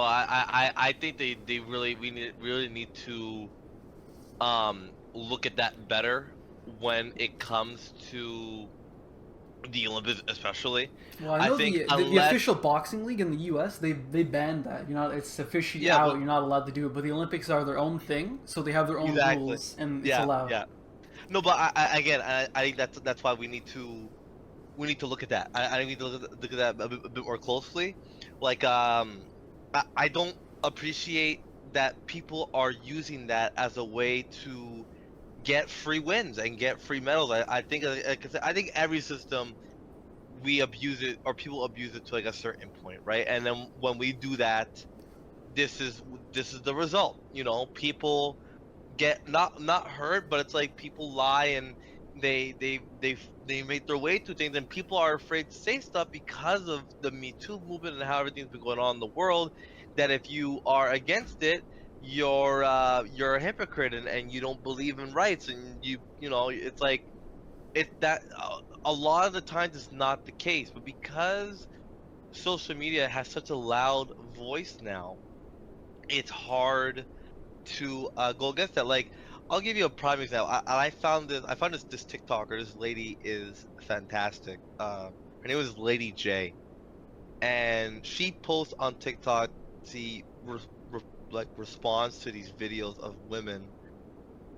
E: I think we really need to look at that better when it comes to the Olympics, especially.
D: Well, I know the official boxing league in the U.S. they banned that. It's officially out. You're not allowed to do it. But the Olympics are their own thing, so they have their own rules, and it's allowed. Yeah.
E: No, but I think that's why we need to look at that. I need to look at that a bit more closely. Like I don't appreciate that people are using that as a way to get free wins and get free medals. I think every system we abuse it, or people abuse it to like a certain point, right? And then when we do that, this is the result. People get not hurt, but it's like people lie and they make their way to things, and people are afraid to say stuff because of the Me Too movement and how everything's been going on in the world. That if you are against it, you're a hypocrite and you don't believe in rights, and it's like that a lot of the times it's not the case. But because social media has such a loud voice now, it's hard to go against that. Like, I'll give you a prime example. I found this TikToker. This lady is fantastic. Her name is Lady J, and she posts on TikTok. She responds to these videos of women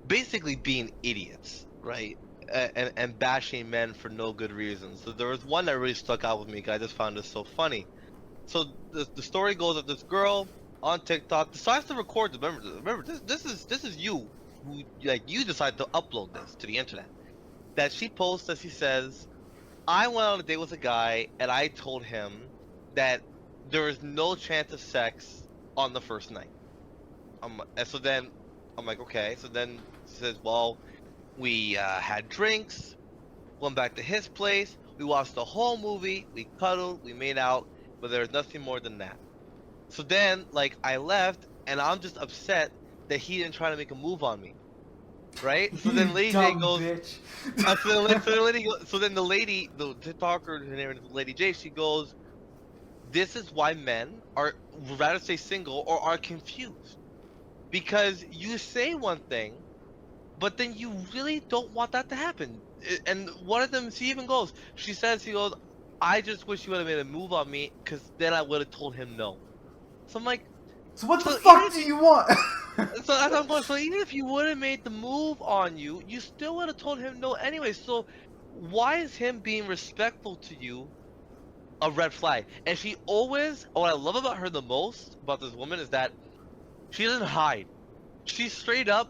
E: basically being idiots, right? And bashing men for no good reason. So there was one that really stuck out with me because I just found this so funny. So the story goes that this girl on TikTok decides to record. Remember, this is you who you decide to upload this to the internet. That she posts that she says, "I went on a date with a guy and I told him that there is no chance of sex on the first night." And so then I'm like, okay. So then she says, "Well, we had drinks, went back to his place, we watched the whole movie, we cuddled, we made out, but there's nothing more than that." So then, I left, and I'm just upset that he didn't try to make a move on me, right? So then Lady J goes, so then the lady, the TikToker, her name is Lady J, she goes, "This is why men would rather stay single or are confused. because you say one thing, but then you really don't want that to happen. And one of them, she even goes, she goes, I just wish you would have made a move on me, because then I would have told him no. So I'm like,
D: So what the
E: so
D: fuck do you want?
E: so as I'm going, so even if you would have made the move on you, you still would have told him no anyway. So why is him being respectful to you a red flag? And she always, what I love about her the most about this woman is that she doesn't hide. She straight up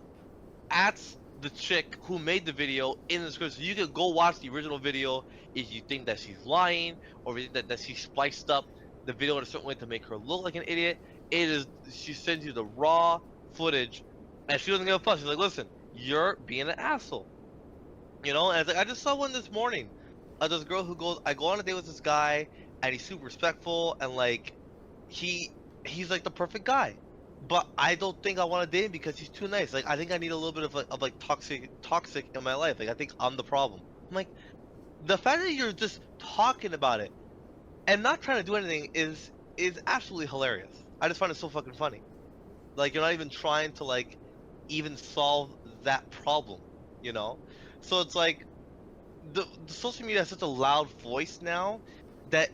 E: asks the chick who made the video in the script. So you can go watch the original video if you think that she's lying, or if you think that she spiced up the video in a certain way to make her look like an idiot. It is, she sends you the raw footage, and she doesn't give a fuck. She's like, listen, you're being an asshole. You know, and it's like, I just saw one this morning. This girl who goes, I go on a date with this guy, and he's super respectful, and like, he's like the perfect guy. But I don't think I want to date him because he's too nice. Like, I think I need a little bit of like toxic in my life. Like, I think I'm the problem. I'm like, the fact that you're just talking about it and not trying to do anything is absolutely hilarious. I just find it so fucking funny. Like, you're not even trying to like even solve that problem, you know? So it's like the social media has such a loud voice now that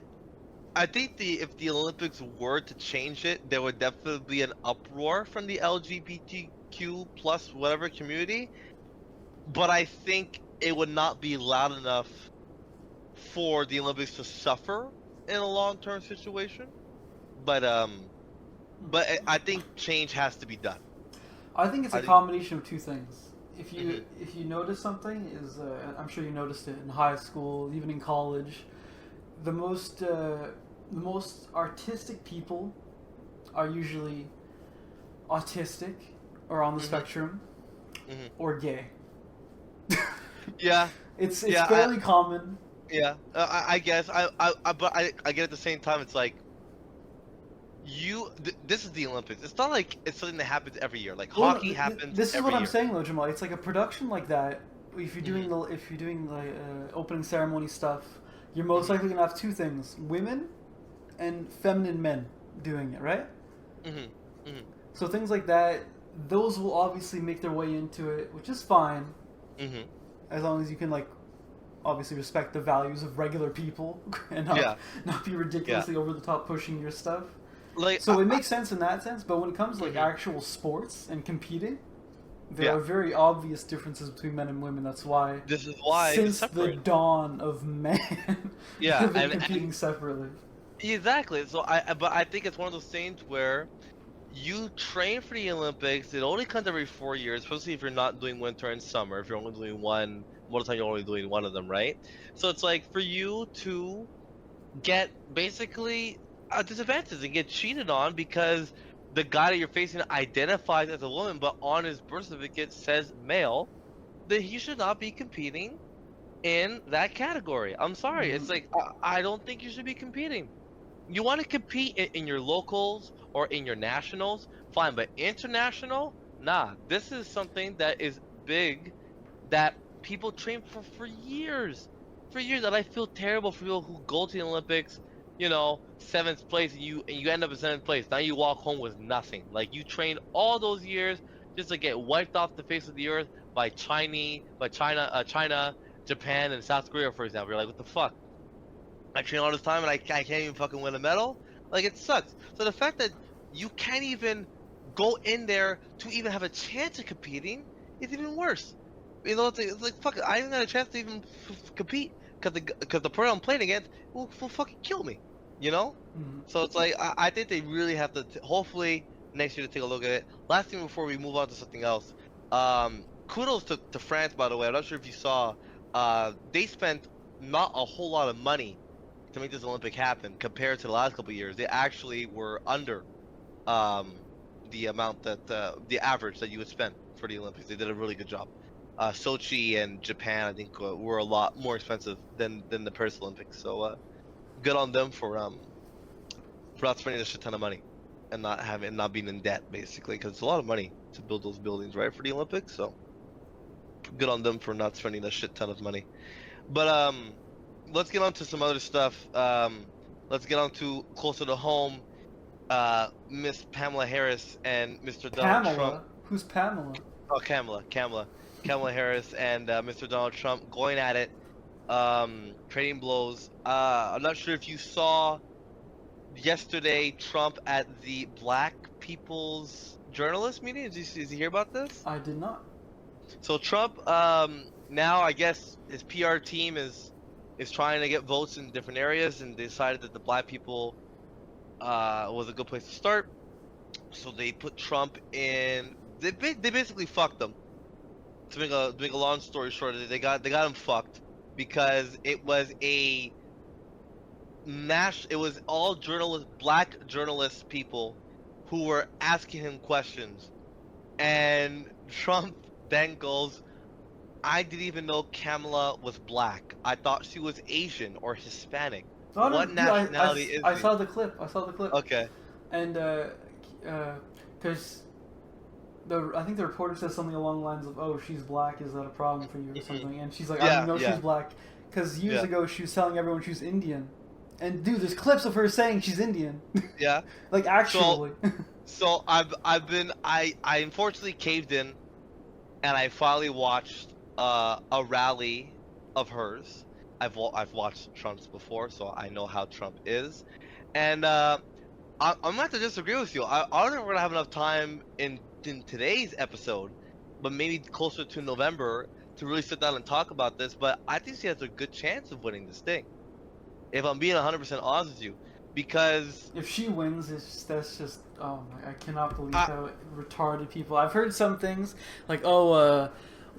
E: I think if the Olympics were to change it, there would definitely be an uproar from the LGBTQ plus whatever community. But I think it would not be loud enough for the Olympics to suffer in a long-term situation. But I think change has to be done.
D: I think it's a combination of two things. If you notice something is, I'm sure you noticed it in high school, even in college, the most artistic people are usually autistic or on the spectrum or gay.
E: Yeah,
D: it's fairly common.
E: Yeah, I guess but I get at the same time it's like this is the Olympics. It's not like it's something that happens every year. Like hockey happens.
D: This is
E: every
D: what I'm
E: year.
D: saying though, Jamal. It's like a production like that. If you're doing like opening ceremony stuff, you're most likely gonna have two things: women and feminine men doing it, right? So things like that, those will obviously make their way into it, which is fine, as long as you can like obviously respect the values of regular people and not be ridiculously over the top pushing your stuff. Like, so it makes sense in that sense, but when it comes to like actual sports and competing, there are very obvious differences between men and women. That's why since the dawn of man, they've been competing separately. Exactly.
E: So I think it's one of those things where you train for the Olympics. It only comes every 4 years, especially if you're not doing winter and summer. If you're only doing one, most of the time you're only doing one of them, right? So it's like for you to get basically disadvantages and get cheated on because the guy that you're facing identifies as a woman, but on his birth certificate says male, then he should not be competing in that category. I'm sorry. It's like, I don't think you should be competing. You want to compete in your locals or in your nationals, fine, but international, nah. This is something that is big that people train for years. For years, that I feel terrible for people who go to the Olympics, you know, 7th place, and you end up in 7th place. Now you walk home with nothing. Like, you trained all those years just to get wiped off the face of the earth by China, Japan, and South Korea, for example. You're like, what the fuck? I train all this time and I can't even fucking win a medal? Like, it sucks. So the fact that you can't even go in there to even have a chance of competing is even worse. You know, it's like fuck, I haven't got a chance to even compete because the person I'm playing against will fucking kill me. You know? So it's like, I think they really have to, hopefully, next year to take a look at it. Last thing before we move on to something else. Kudos to France, by the way. I'm not sure if you saw. They spent not a whole lot of money to make this Olympic happen compared to the last couple of years. They actually were under the amount that the average that you would spend for the Olympics. They did a really good job. Sochi and Japan, I think, were a lot more expensive than the Paris Olympics. So good on them for not spending a shit ton of money and not being in debt, basically, because it's a lot of money to build those buildings, right, for the Olympics. So good on them for not spending a shit ton of money. But let's get on to some other stuff. Let's get on to closer to home. Miss Pamela Harris and Mr. Donald
D: Pamela?
E: Trump.
D: Who's Pamela?
E: Oh, Kamala Harris and Mr. Donald Trump going at it, trading blows. I'm not sure if you saw yesterday Trump at the Black People's Journalist meeting. Did you hear about this?
D: I did not.
E: So Trump, now I guess his PR team is trying to get votes in different areas, and they decided that the Black people was a good place to start. So they put Trump in. They basically fucked him. To make a long story short, they got him fucked because it was a mash. It was all black journalist people who were asking him questions, and Trump then goes, "I didn't even know Kamala was black. I thought she was Asian or Hispanic.
D: Oh,
E: What nationality is
D: I
E: she?"
D: saw the clip.
E: Okay.
D: And because I think the reporter says something along the lines of, "Oh, she's black. Is that a problem for you or something?" And she's like, "I didn't know she's black because years ago she was telling everyone she was Indian." And dude, there's clips of her saying she's Indian.
E: Yeah.
D: Like actually.
E: So I unfortunately caved in, and I finally watched a rally of hers. I've watched Trump's before, so I know how Trump is, and I'm gonna have to disagree with you. I don't think we're gonna have enough time in today's episode, but maybe closer to November to really sit down and talk about this. But I think she has a good chance of winning this thing, if I'm being 100% honest with you, because
D: if she wins, that's just oh my! I cannot believe how retarded people. I've heard some things like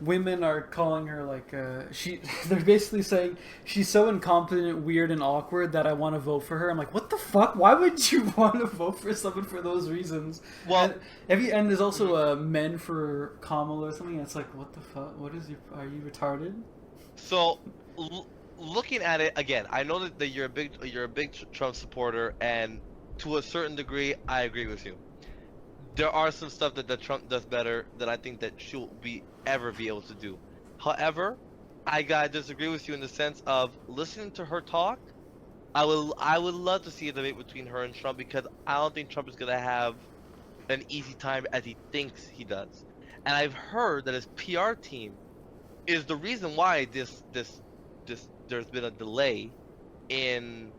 D: women are calling her like they're basically saying she's so incompetent, weird, and awkward that I want to vote for her. I'm like, what the fuck? Why would you want to vote for someone for those reasons?
E: Well,
D: and there's also men for Kamala or something. It's like, what the fuck? Are you retarded?
E: So looking at it again, I know that you're a big Trump supporter, and to a certain degree, I agree with you. There are some stuff that Trump does better that I think that she'll ever be able to do. However, I gotta disagree with you in the sense of listening to her talk. I would love to see a debate between her and Trump, because I don't think Trump is gonna have an easy time as he thinks he does. And I've heard that his PR team is the reason why there's been a delay in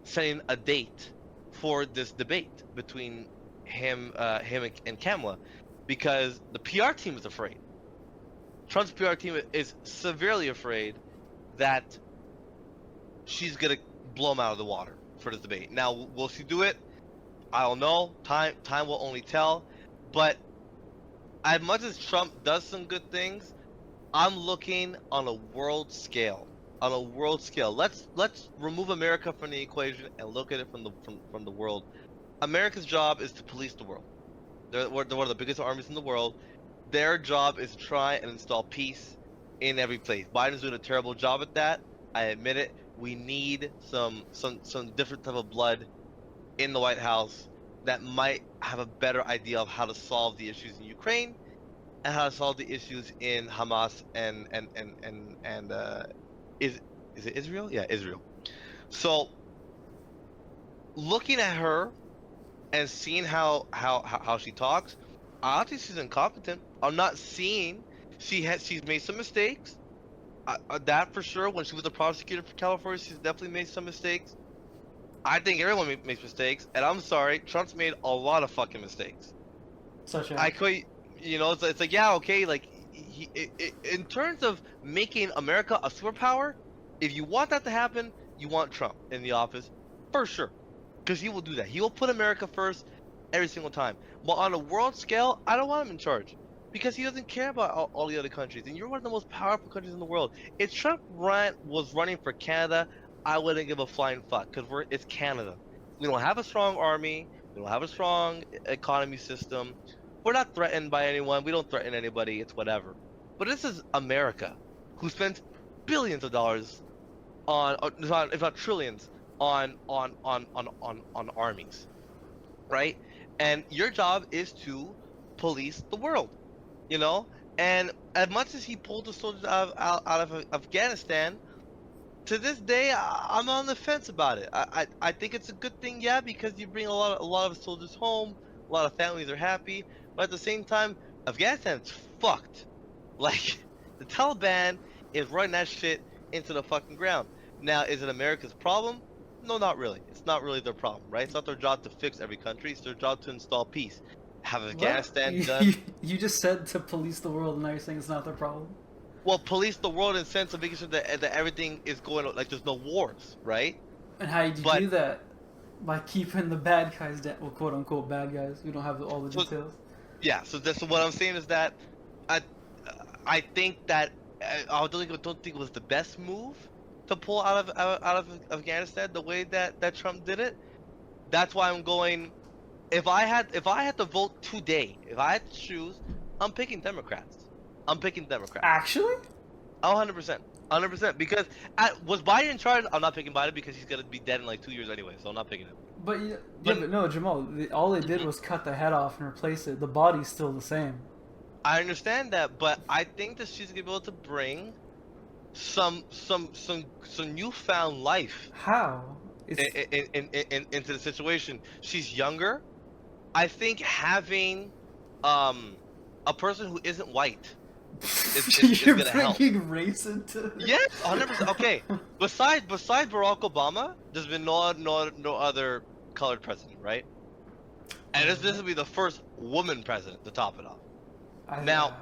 E: setting a date for this debate between him and Kamala, because the PR team is afraid. Trump's PR team is severely afraid that she's gonna blow him out of the water for this debate. Now, will she do it? I don't know. Time will only tell. But as much as Trump does some good things, I'm looking on a world scale. Let's remove America from the equation and look at it from the world. America's job is to police the world. They're one of the biggest armies in the world. Their job is to try and install peace in every place. Biden's doing a terrible job at that. I admit it. We need some different type of blood in the White House that might have a better idea of how to solve the issues in Ukraine and how to solve the issues in Hamas and is it Israel? Yeah, Israel. So looking at her and seeing how she talks, I don't think she's incompetent. I'm not seeing she's made some mistakes. That for sure. When she was a prosecutor for California, she's definitely made some mistakes. I think everyone makes mistakes, and I'm sorry, Trump's made a lot of fucking mistakes.
D: Such as?
E: I could, it's like, yeah, okay, like in terms of making America a superpower, if you want that to happen, you want Trump in the office for sure, because he will do that. He will put America first every single time. But on a world scale, I don't want him in charge, because he doesn't care about all the other countries, and you're one of the most powerful countries in the world. If Trump was running for Canada, I wouldn't give a flying fuck, because it's Canada. We don't have a strong army. We don't have a strong economy system. We're not threatened by anyone. We don't threaten anybody. It's whatever. But this is America, who spends billions of dollars on, if not trillions, on armies, right? And your job is to police the world, And as much as he pulled the soldiers out of Afghanistan, to this day, I'm on the fence about it. I think it's a good thing, yeah, because you bring a lot of soldiers home, a lot of families are happy, but at the same time, Afghanistan's fucked. Like, the Taliban is running that shit into the fucking ground. Now, is it America's problem? No, not really. It's not really their problem, right? It's not their job to fix every country. It's their job to install peace. Have Afghanistan done?
D: You just said to police the world, and now you're saying it's not their problem.
E: Well, police the world in the sense of making sure that everything is going, like, there's no wars, right?
D: And how do you do that? By keeping the bad guys down, well, quote unquote bad guys. We don't have all the details.
E: Yeah. So that's what I'm saying is that I think that I don't think it was the best move to pull out of Afghanistan the way that Trump did it. That's why I'm going. If I had to vote today, if I had to choose, I'm picking Democrats. I'm picking Democrats.
D: Actually?
E: 100%. 100%. Because was Biden in charge? I'm not picking Biden because he's gonna be dead in like 2 years anyway. So I'm not picking him.
D: But but no, Jamal. All they did was cut the head off and replace it. The body's still the same.
E: I understand that, but I think that she's gonna be able to bring some newfound life.
D: How?
E: Into the situation. She's younger. I think having a person who isn't white is
D: You're
E: gonna help.
D: bringing race into.
E: Yes, 100%. Okay. Besides Barack Obama, there's been no other colored president, right? And this will be the first woman president to top it off. Now,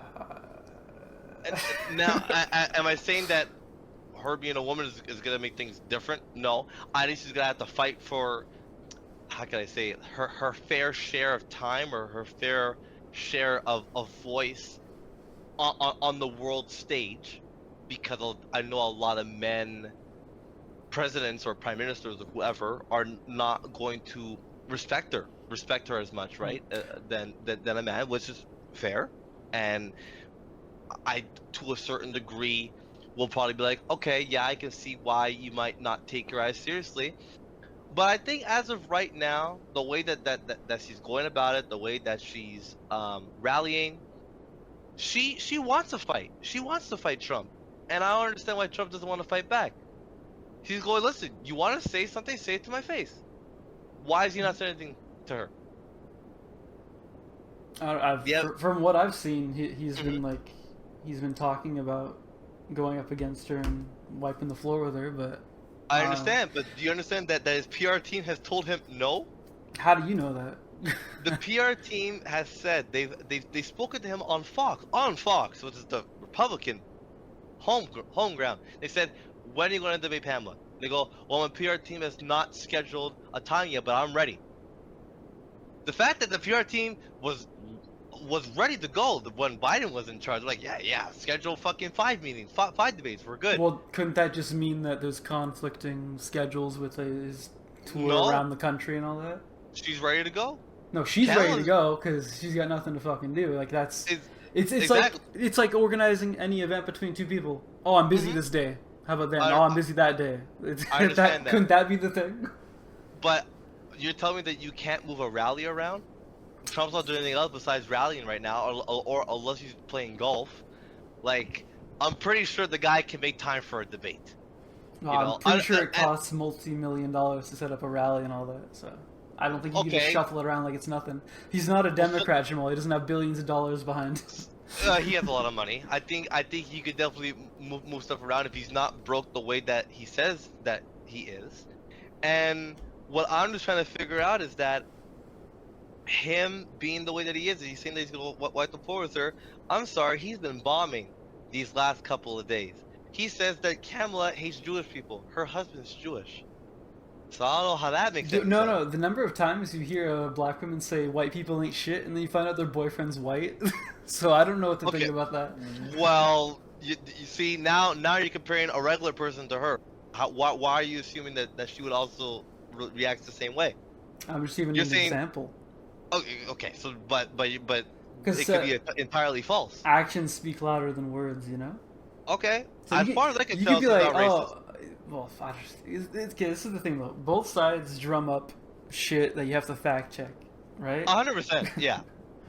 E: am I saying that her being a woman is gonna make things different? No, I think she's gonna have to fight for, how can I say it, her fair share of time or her fair share of voice on the world stage, because I know a lot of men, presidents or prime ministers or whoever, are not going to respect her as much, right? Than a man, which is fair. And I, to a certain degree, will probably be like, okay, yeah, I can see why you might not take her as seriously. But I think as of right now, the way that she's going about it, the way that she's rallying, she wants to fight. She wants to fight Trump. And I don't understand why Trump doesn't want to fight back. He's going, listen, you want to say something, say it to my face. Why is he not saying anything to her?
D: From what I've seen, he's been talking about going up against her and wiping the floor with her, but
E: I understand, but do you understand that his PR team has told him no?
D: How do you know that?
E: The PR team has said they've spoken to him on Fox, which is the Republican home ground. They said, when are you going to debate Pamela? They go, well, my PR team has not scheduled a time yet, but I'm ready. The fact that the PR team was ready to go when Biden was in charge, like, yeah, schedule fucking 5 meetings, 5 debates, we're good.
D: Well, couldn't that just mean that there's conflicting schedules with his tour around the country and all that?
E: She's ready to go.
D: No, she's ready to go because she's got nothing to fucking do. Like, that's it's like organizing any event between two people. Oh, I'm busy this day. How about that? Oh, I'm busy that day.
E: I understand that.
D: Couldn't that be the thing?
E: But you're telling me that you can't move a rally around? Trump's not doing anything else besides rallying right now, or unless he's playing golf. Like, I'm pretty sure the guy can make time for a debate.
D: I'm pretty sure it costs multi-million dollars to set up a rally and all that, so I don't think you can just shuffle it around like it's nothing. He's not a Democrat, Jamal. He doesn't have billions of dollars behind.
E: He has a lot of money. I think he could definitely move stuff around if he's not broke the way that he says that he is. And what I'm just trying to figure out is that him being the way that he is, he's saying that he's going to wipe the floor with her. I'm sorry, he's been bombing these last couple of days. He says that Kamala hates Jewish people. Her husband's Jewish. So I don't know how that makes sense.
D: No. The number of times you hear black women say white people ain't shit, and then you find out their boyfriend's white. So I don't know what to think about that.
E: Well, you see, now you're comparing a regular person to her. Why are you assuming that she would also react the same way?
D: I'm just giving an example.
E: Okay. So, but it could be entirely false.
D: Actions speak louder than words, you know.
E: Okay.
D: So
E: as far as I can
D: you
E: tell,
D: could be like,
E: racist.
D: Well, this is the thing though. Both sides drum up shit that you have to fact check, right?
E: 100%, yeah.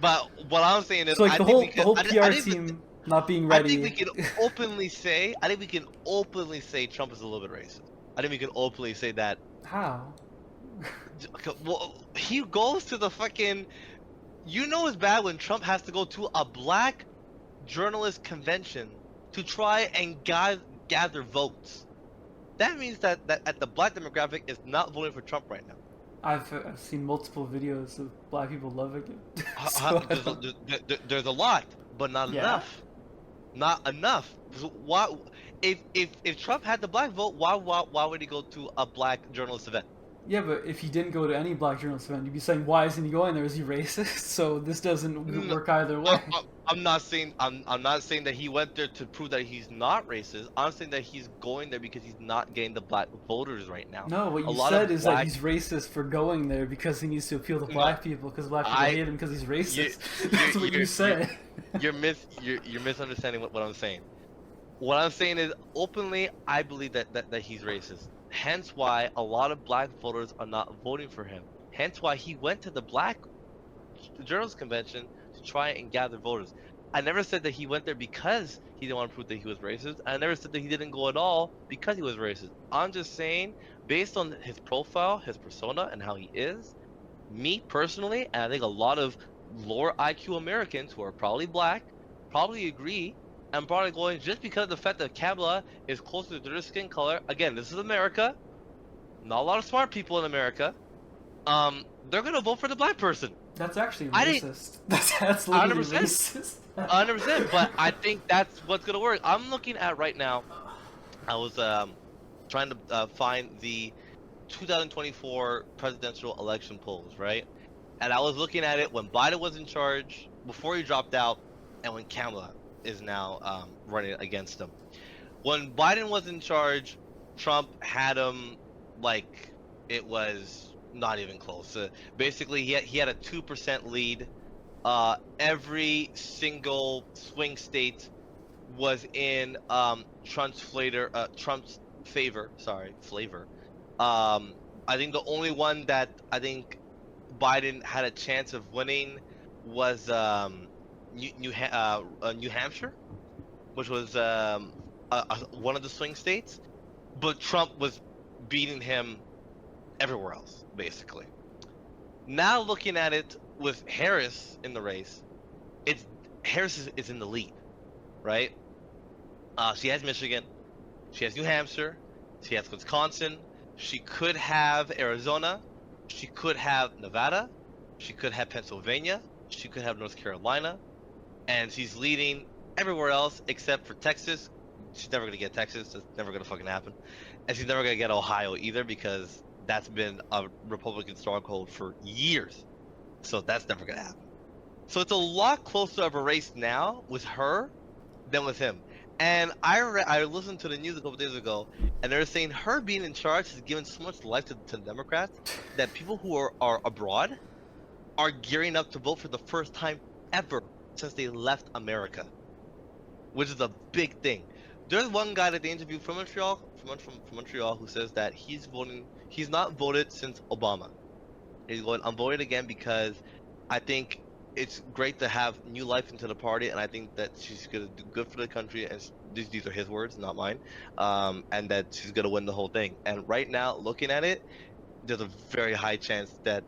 E: But what I'm saying is,
D: so like the whole PR team Not being ready.
E: I think we can openly say. I think we can openly say Trump is a little bit racist. I think we can openly say that.
D: How?
E: Well, he goes to the fucking. You know it's bad when Trump has to go to a black journalist convention to try and gather votes. That means that the black demographic is not voting for Trump right now.
D: I've seen multiple videos of black people loving it.
E: There's a lot, but not enough. Not enough. So why, if Trump had the black vote, why would he go to a black journalist event?
D: Yeah, but if he didn't go to any black journalist event, you'd be saying, why isn't he going there? Is he racist? So this doesn't work either way.
E: I'm not saying that he went there to prove that he's not racist. I'm saying that he's going there because he's not getting the black voters right now.
D: No, what you said is that he's racist for going there because he needs to appeal to black people because black people hate him because he's racist. That's what you said.
E: You're misunderstanding what I'm saying. What I'm saying is openly, I believe that he's racist. Hence why a lot of black voters are not voting for him. Hence why he went to the black journalist convention to try and gather voters. I never said that he went there because he didn't want to prove that he was racist. I never said that he didn't go at all because he was racist. I'm just saying, based on his profile, his persona, and how he is, me personally, and I think a lot of lower IQ Americans who are probably black, probably agree. I'm probably going just because of the fact that Kamala is closer to their skin color. Again, this is America. Not a lot of smart people in America. They're gonna vote for the black person.
D: That's actually racist. That's literally
E: 100%.
D: racist.
E: 100%. But I think that's what's gonna work. I'm looking at right now. I was trying to find the 2024 presidential election polls, right? And I was looking at it when Biden was in charge, before he dropped out, and when Kamala is now running against him. When Biden was in charge, Trump had him like it was not even close. Basically, he had a 2% lead. Every single swing state was in Trump's favor. Sorry, flavor. I think the only one that I think Biden had a chance of winning was New Hampshire, which was one of the swing states, but Trump was beating him everywhere else, basically. Now looking at it with Harris in the race, Harris is in the lead, right? She has Michigan, she has New Hampshire, she has Wisconsin, she could have Arizona, she could have Nevada, she could have Pennsylvania, she could have North Carolina. And she's leading everywhere else except for Texas. She's never gonna get Texas. That's never gonna fucking happen. And she's never gonna get Ohio either because that's been a Republican stronghold for years. So that's never gonna happen. So it's a lot closer of a race now with her than with him. And I listened to the news a couple days ago, and they were saying her being in charge has given so much life to the Democrats that people who are abroad are gearing up to vote for the first time ever since they left America, which is a big thing. There's one guy that they interviewed from Montreal who says that he's not voted since Obama. He's going, I'm voting again because I think it's great to have new life into the party, and I think that she's gonna do good for the country, and these are his words, not mine, and that she's gonna win the whole thing. And right now, looking at it, there's a very high chance that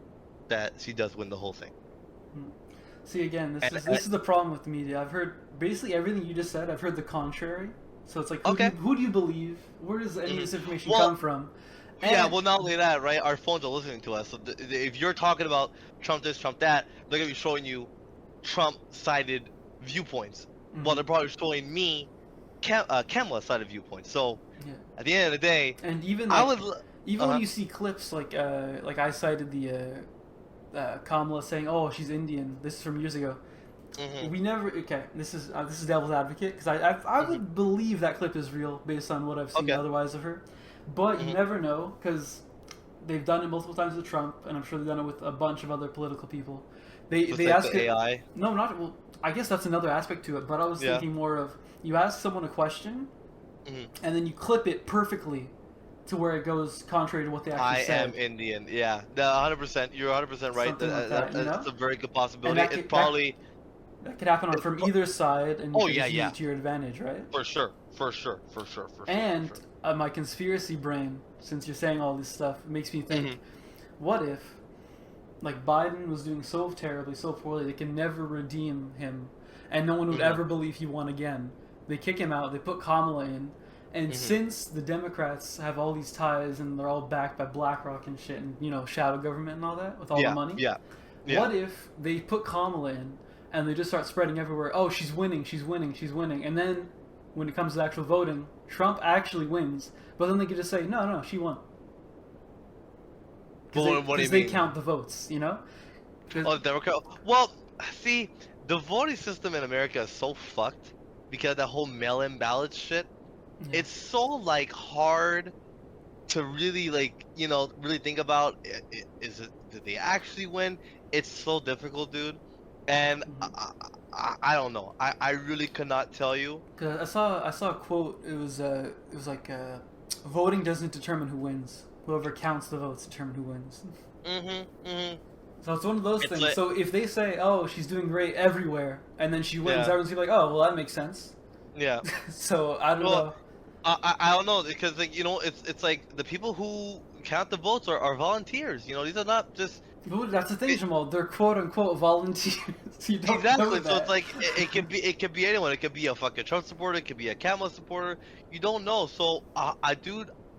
E: she does win the whole thing.
D: See, again, this is the problem with the media. I've heard basically everything you just said. I've heard the contrary. So it's like, who do you believe? Where does any of this information come from? And
E: yeah, well, not only that, right? Our phones are listening to us. So if you're talking about Trump this, Trump that, they're gonna be showing you Trump-sided viewpoints. Well, they're probably showing me Kamala-sided viewpoints. So at the end of the day,
D: and even when you see clips like I cited the Kamala saying, "Oh, she's Indian." This is from years ago. We never. Okay, this is devil's advocate because I would believe that clip is real based on what I've seen otherwise of her, but you never know because they've done it multiple times with Trump, and I'm sure they've done it with a bunch of other political people. They ask
E: the AI.
D: No, not well. I guess that's another aspect to it, but I was thinking more of you ask someone a question, and then you clip it perfectly to where it goes contrary to what they actually said.
E: I am Indian. Yeah, no, 100%. You're 100% right.
D: Something like that,
E: that's a very good possibility. It's probably
D: That could happen from either side, and you can just use
E: yeah.
D: it to your advantage, right?
E: For sure.
D: And my conspiracy brain, since you're saying all this stuff, makes me think, what if, like, Biden was doing so terribly, so poorly, they can never redeem him, and no one would ever believe he won again. They kick him out, they put Kamala in, and since the Democrats have all these ties, and they're all backed by BlackRock and shit, and, you know, shadow government and all that, with all the money, what if they put Kamala in, and they just start spreading everywhere, oh, she's winning, and then, when it comes to actual voting, Trump actually wins, but then they could just say, no, she won. Because they count the votes, you know?
E: Oh, Democrat. Well, see, the voting system in America is so fucked because that whole mail-in ballot shit. Yeah. It's so, like, hard to really, like, you know, really think about. Did they actually win? It's so difficult, dude. And I don't know. I really could not tell you.
D: Cause I saw a quote. It was like voting doesn't determine who wins. Whoever counts the votes determine who wins. So it's one of those things. So if they say, "Oh, she's doing great everywhere," and then she wins, everyone's gonna be like, "Oh, well, that makes sense." Yeah. So I don't know.
E: I don't know because, like, you know, it's like the people who count the votes are volunteers. You know, these are not just.
D: That's the thing, Jamal. They're quote unquote volunteers. You don't know that.
E: So it's like it could be anyone. It could be a fucking Trump supporter. It could be a Kamala supporter. You don't know. So I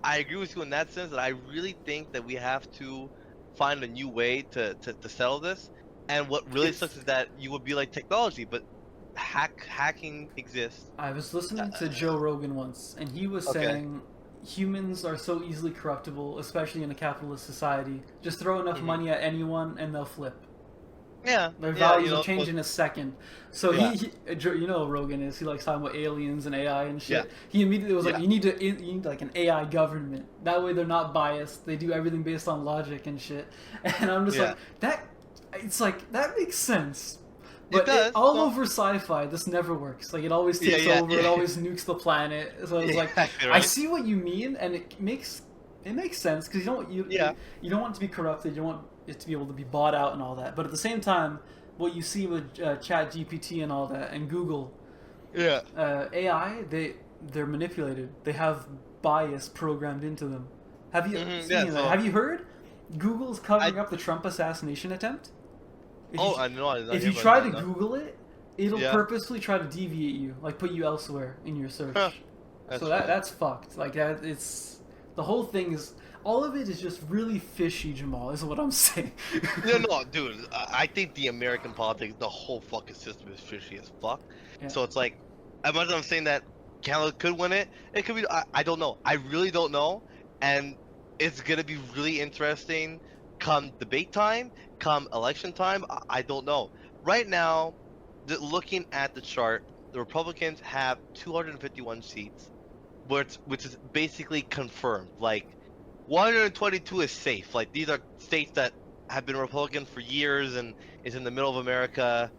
E: agree with you in that sense that I really think that we have to find a new way to settle this. And what really sucks is that you would be like technology, but hacking exists.
D: I was listening to Joe Rogan once, and he was saying humans are so easily corruptible, especially in a capitalist society. Just throw enough money at anyone, and they'll flip.
E: Yeah,
D: their values will change in a second. So he, you know, Rogan is. He likes talking about aliens and AI and shit. Yeah. He immediately was like, you need like an AI government. That way they're not biased. They do everything based on logic and shit. And I'm just like, that. It's like that makes sense. But over sci-fi, this never works. Like, it always takes over. It always nukes the planet. So it's like, right. I see what you mean, and it makes sense because you don't want it to be corrupted. You don't want it to be able to be bought out and all that. But at the same time, what you see with Chat GPT and all that, and Google, AI, they're manipulated. They have bias programmed into them. Have you seen that? Have you heard? Google's covering up the Trump assassination attempt.
E: I know.
D: If you try to Google it, it'll purposefully try to deviate you, like put you elsewhere in your search. So that's fucked. Like that, it's the whole thing is. All of it is just really fishy, Jamal, is what I'm saying.
E: No, dude. I think the American politics, the whole fucking system is fishy as fuck. Yeah. So it's like, as much as I'm saying that Canada could win it, it could be. I don't know. I really don't know. And it's gonna be really interesting come debate time, come election time. I don't know. Right now, looking at the chart, the Republicans have 251 seats, which is basically confirmed. Like, 122 is safe. Like, these are states that have been Republican for years and is in the middle of America.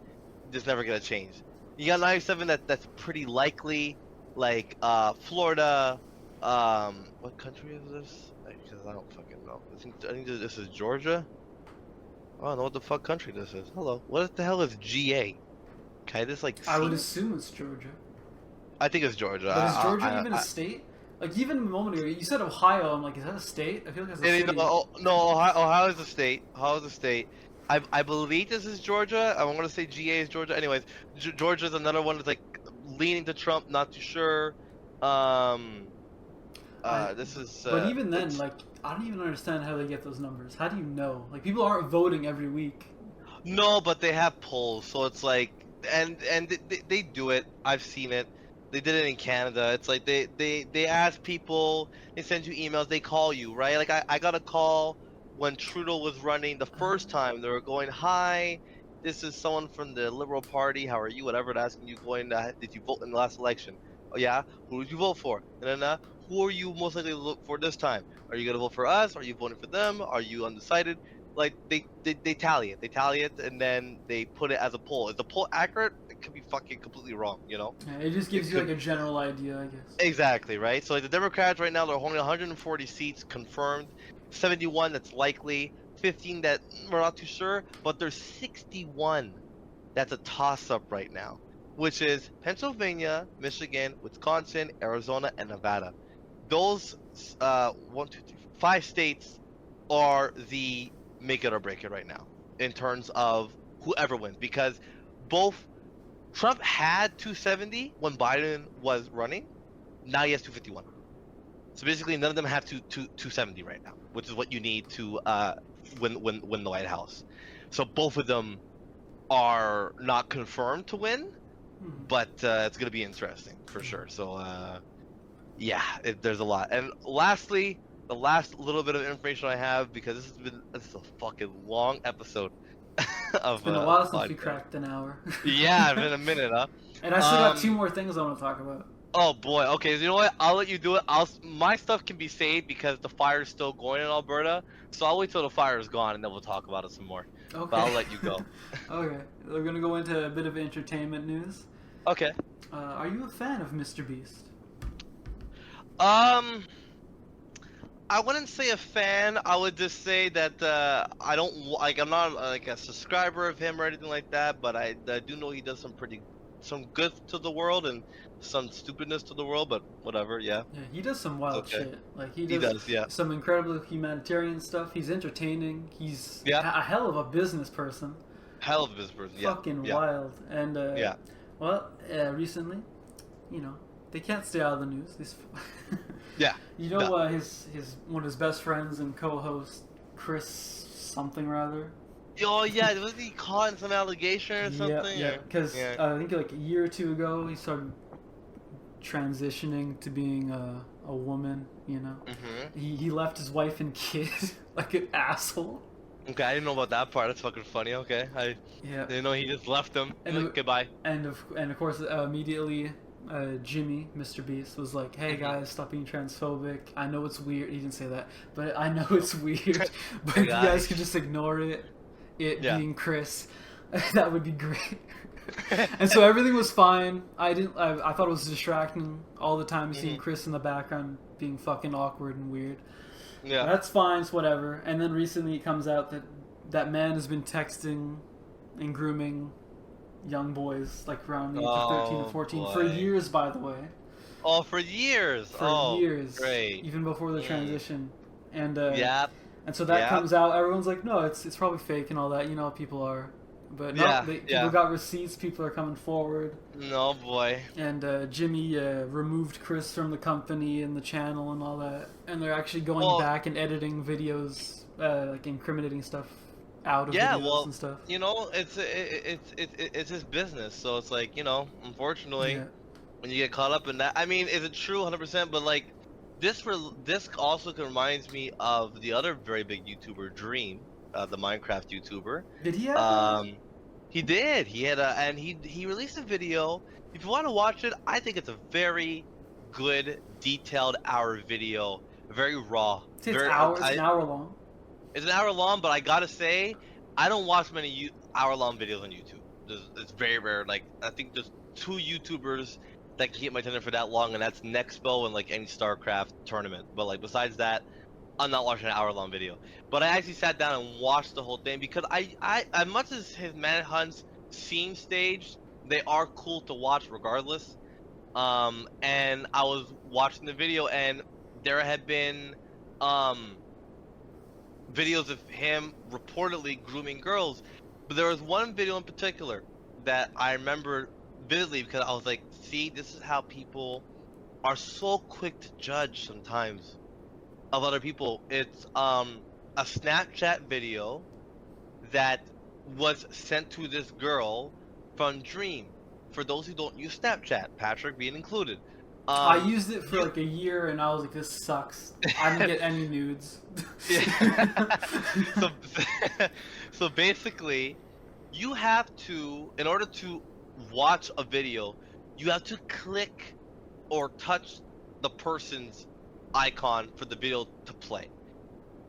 E: Just never gonna change. You got 97 that's pretty likely. Like Florida. What country is this? Because I don't fucking know. I think this is Georgia. I don't know what the fuck country this is. Hello. What the hell is GA? Can I just like?
D: I would assume it's Georgia.
E: I think it's Georgia.
D: But is Georgia even a state? Like, even a moment ago, you said Ohio. I'm like, is that a state? I feel like that's a city.
E: No, Ohio is a state. Ohio is a state. I believe this is Georgia. I want to say GA is Georgia. Anyways, Georgia is another one that's like leaning to Trump. Not too sure. This is.
D: But even then, like, I don't even understand how they get those numbers. How do you know? Like, people aren't voting every week.
E: No, but they have polls, so it's like, and they do it. I've seen it. They did it in Canada. It's like they ask people, they send you emails, they call you, right? Like I got a call when Trudeau was running the first time. They were going, "Hi, this is someone from the Liberal Party. How are you?" Whatever, asking you, did you vote in the last election? Oh yeah, who did you vote for? Who are you most likely to look for this time? Are you gonna vote for us? Are you voting for them? Are you undecided? Like they tally it, and then they put it as a poll. Is the poll accurate? It could be fucking completely wrong, you know?
D: Yeah, it just gives you like a general idea, I guess.
E: Exactly, right? So like the Democrats right now, they're holding 140 seats confirmed, 71 that's likely, 15 that we're not too sure, but there's 61 that's a toss-up right now, which is Pennsylvania, Michigan, Wisconsin, Arizona, and Nevada. Those 5 states are the make it or break it right now in terms of whoever wins, because both Trump had 270 when Biden was running. Now he has 251. So basically, none of them have 270 right now, which is what you need to win the White House. So both of them are not confirmed to win, but it's gonna be interesting for sure. So yeah, there's a lot. And lastly, the last little bit of information I have, because this is a fucking long episode.
D: It's been a while since we cracked an hour.
E: Yeah, it's been a minute, huh?
D: And I still got 2 more things I want to talk about.
E: Oh boy. Okay, so you know what? I'll let you do it. My stuff can be saved because the fire's still going in Alberta. So I'll wait till the fire is gone and then we'll talk about it some more. Okay. But I'll let you go.
D: Okay. We're gonna go into a bit of entertainment news.
E: Okay.
D: Are you a fan of Mr. Beast?
E: I wouldn't say a fan. I would just say that I don't like. I'm not like a subscriber of him or anything like that. But I do know he does some good to the world and some stupidness to the world. But whatever, yeah.
D: Yeah, he does some wild shit. Like he
E: does, yeah.
D: Some incredible humanitarian stuff. He's entertaining. He's a hell of a business person.
E: Hell of a business person. Yeah.
D: Fucking wild. And well, recently, you know, they can't stay out of the news.
E: Yeah.
D: You know, his one of his best friends and co-host, Chris something or other.
E: Oh yeah, wasn't he caught in some allegation or something?
D: Yeah, because I think like a year or 2 ago he started transitioning to being a woman. You know, he left his wife and kid like an asshole.
E: Okay, I didn't know about that part. That's fucking funny. Okay, I didn't know he just left them. And goodbye.
D: And of course, immediately. Jimmy, Mr. Beast, was like, "Hey guys, stop being transphobic. I know it's weird." He didn't say that, but I know it's weird. But you guys could just ignore it. Being Chris, that would be great. And so everything was fine. I thought it was distracting all the time seeing Chris in the background being fucking awkward and weird. Yeah, that's fine. It's whatever. And then recently it comes out that man has been texting and grooming young boys like around the age of 13 and 14 for years, by the way.
E: Oh, for years.
D: For years.
E: Great.
D: Even before the transition. And and so that
E: Yep.
D: comes out. Everyone's like, no, it's probably fake and all that. You know how people are. But no, people got receipts. People are coming forward.
E: No boy.
D: And Jimmy removed Chris from the company and the channel and all that. And they're actually going back and editing videos, like incriminating stuff out of videos and stuff.
E: You know, it's his business, so it's like, you know, unfortunately, when you get caught up in that, I mean, is it true 100%? But like, this also reminds me of the other very big YouTuber, Dream, the Minecraft YouTuber.
D: Did he have?
E: He did. He had and he released a video. If you want to watch it, I think it's a very good, detailed hour video, very raw.
D: It's an hour long.
E: It's an hour long, but I gotta say, I don't watch many hour-long videos on YouTube. It's very rare. Like, I think there's 2 YouTubers that can keep my attention for that long, and that's Nexpo and like any StarCraft tournament. But like, besides that, I'm not watching an hour-long video. But I actually sat down and watched the whole thing because I as much as his manhunts seem staged, they are cool to watch regardless. And I was watching the video, and there had been videos of him reportedly grooming girls, but there was one video in particular that I remember vividly because I was like, see, this is how people are so quick to judge sometimes of other people. It's a Snapchat video that was sent to this girl from Dream. For those who don't use Snapchat, Patrick being included.
D: I used it for like a year and I was like, this sucks. I didn't get any nudes.
E: So basically, you have to, in order to watch a video, you have to click or touch the person's icon for the video to play.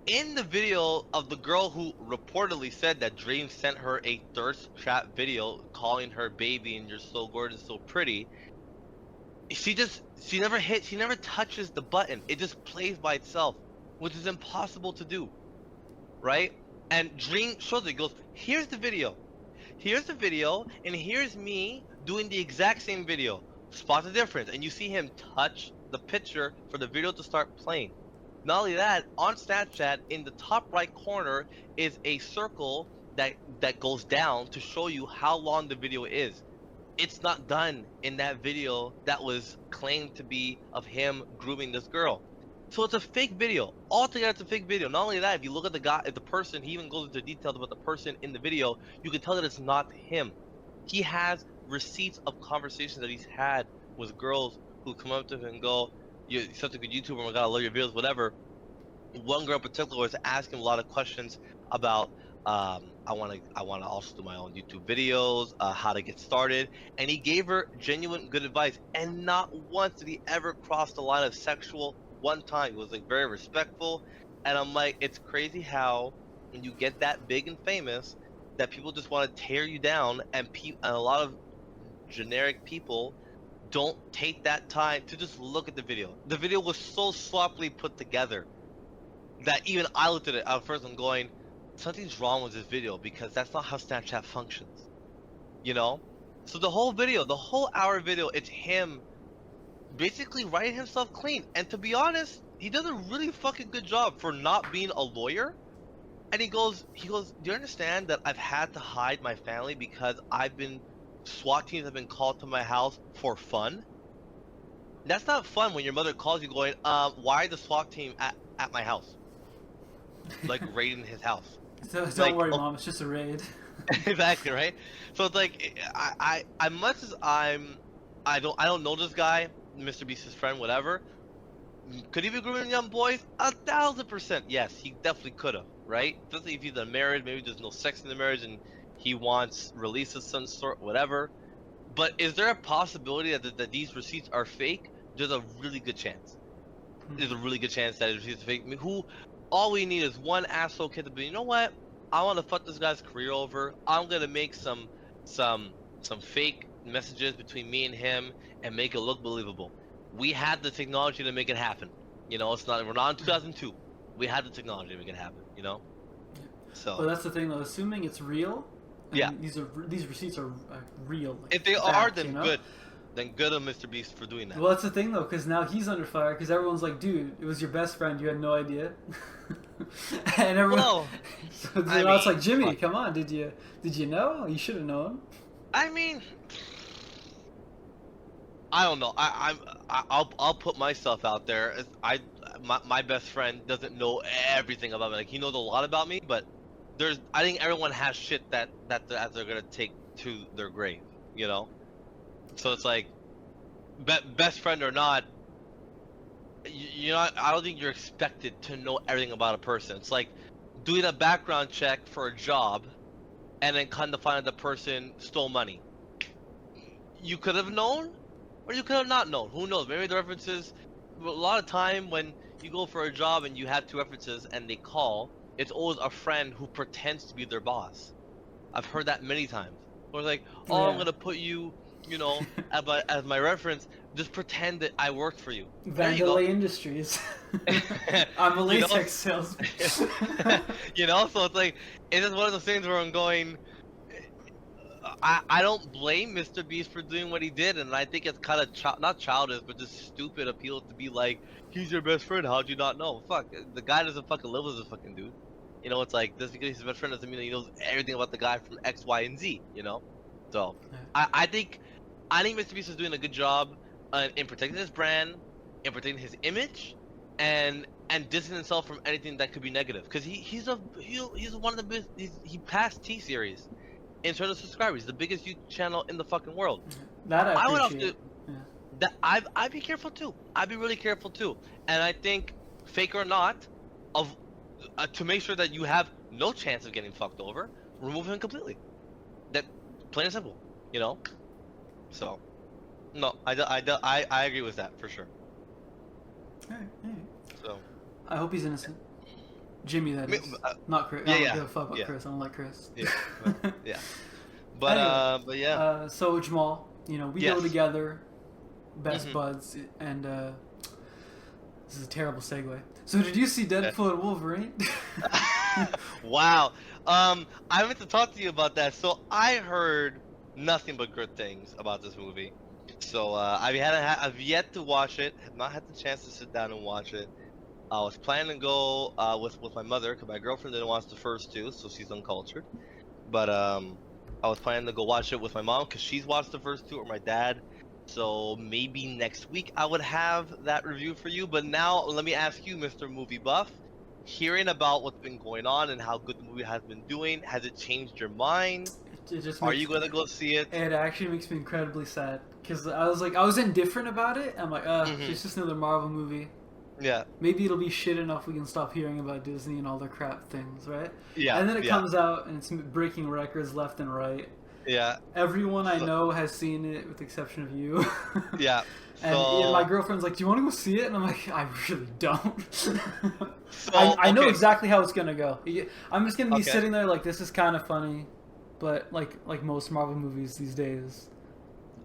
E: In the video of the girl who reportedly said that Dream sent her a thirst trap video calling her baby and you're so gorgeous, so pretty, she never touches the button. It just plays by itself, which is impossible to do, right? And Dream shows it, goes, here's the video. here's the video, and here's me doing the exact same video. Spot the difference, and you see him touch the picture for the video to start playing. Not only that, on Snapchat, in the top right corner is a circle that goes down to show you how long the video is. It's not done in that video that was claimed to be of him grooming this girl. So it's a fake video. Altogether, it's a fake video. Not only that, if you look at the guy, at the person, he even goes into details about the person in the video, you can tell that it's not him. He has receipts of conversations that he's had with girls who come up to him and go, "You're such a good YouTuber, I gotta love your videos," whatever. One girl in particular was asking him a lot of questions about, I wanna also do my own YouTube videos, how to get started, and he gave her genuine good advice. And not once did he ever cross the line of sexual. One time, he was like very respectful, and I'm like, it's crazy how when you get that big and famous, that people just want to tear you down, and a lot of generic people don't take that time to just look at the video. The video was so sloppily put together that even I looked at it at first, I'm going, something's wrong with this video, because that's not how Snapchat functions, you know? So the whole video, the whole hour video, it's him basically writing himself clean. And to be honest, he does a really fucking good job for not being a lawyer. And he goes, do you understand that I've had to hide my family because SWAT teams have been called to my house for fun? That's not fun when your mother calls you going, why the SWAT team at my house? Like raiding his house.
D: So don't worry, Mom, it's just a raid.
E: Exactly, right? So it's like, I much as I don't know this guy, Mr. Beast's friend, whatever. Could he be grooming young boys? 1,000%. Yes, he definitely could have, right? Especially if he's married, maybe there's no sex in the marriage and he wants release of some sort, whatever. But is there a possibility that these receipts are fake? There's a really good chance. There's a really good chance that it's fake. I mean, all we need is one asshole kid to be, you know what? I want to fuck this guy's career over. I'm gonna make some fake messages between me and him and make it look believable. We had the technology to make it happen. You know, we're not in 2002. We had the technology to make it happen, you know? So
D: well, that's the thing though, assuming it's real,
E: yeah,
D: these receipts are real. Like,
E: if they are, then you know? Good. Then good on Mr. Beast for doing that.
D: Well, that's the thing though, because now he's under fire, because everyone's like, dude, it was your best friend, you had no idea. And everyone,
E: well,
D: so now it's like, Jimmy, come on, did you know? You should have known.
E: I mean, I don't know. I'll put myself out there. My best friend doesn't know everything about me. Like, he knows a lot about me, but I think everyone has shit that they're gonna take to their grave, you know. So it's like, best friend or not, you know, I don't think you're expected to know everything about a person. It's like doing a background check for a job, and then kind of find out the person stole money. You could have known, or you could have not known. Who knows? Maybe the references. A lot of time when you go for a job and you have two references and they call, it's always a friend who pretends to be their boss. I've heard that many times. Or like, oh, yeah, I'm gonna put you, you know, as my reference. Just pretend that I worked for you.
D: Vandalay Industries. I'm a latex salesman.
E: You know, so it's like, it's just one of those things where I'm going, I don't blame Mr. Beast for doing what he did, and I think it's kind of not childish, but just stupid appeal to be like, he's your best friend, how'd you not know? Fuck, the guy doesn't fucking live with this fucking dude. You know, it's like, just because he's his best friend doesn't mean that he knows everything about the guy from X, Y, and Z, you know? So, I think Mr. Beast is doing a good job in protecting his brand, in protecting his image, and distancing himself from anything that could be negative. Because he's one of the best, he passed T-Series in terms of subscribers, the biggest YouTube channel in the fucking world.
D: That I appreciate.
E: That I'd be careful too. I'd be really careful too. And I think, fake or not, to make sure that you have no chance of getting fucked over, remove him completely. That plain and simple, you know. So, no, I agree with that for sure.
D: All right.
E: So,
D: I hope he's innocent. Jimmy, that is. Not Chris.
E: Yeah,
D: I don't give a fuck about Chris. I don't like Chris.
E: Yeah. Yeah. But
D: anyway,
E: but yeah.
D: So Jamal, you know, we go together, best buds, and this is a terrible segue. So did you see Deadpool and Wolverine?
E: Wow. I meant to talk to you about that. So I heard nothing but good things about this movie. So I've yet to watch it. Have not had the chance to sit down and watch it. I was planning to go with my mother because my girlfriend didn't watch the first two, so she's uncultured. But I was planning to go watch it with my mom because she's watched the first two, or my dad. So maybe next week I would have that review for you. But now let me ask you, Mr. Movie Buff, hearing about what's been going on and how good the movie has been doing, has it changed your mind? Are you gonna go see it?
D: It actually makes me incredibly sad because I was indifferent about it. I'm like, it's just another Marvel movie.
E: Yeah.
D: Maybe it'll be shit enough we can stop hearing about Disney and all their crap things, right?
E: Yeah.
D: And then it comes out and it's breaking records left and right.
E: Yeah.
D: Everyone I know has seen it, with the exception of you.
E: Yeah.
D: And
E: So...
D: my girlfriend's like, "Do you want to go see it?" And I'm like, "I really don't."
E: So,
D: I know
E: okay.
D: exactly how it's gonna go. I'm just gonna be
E: Okay.
D: sitting there like, this is kind of funny, but like most Marvel movies these days.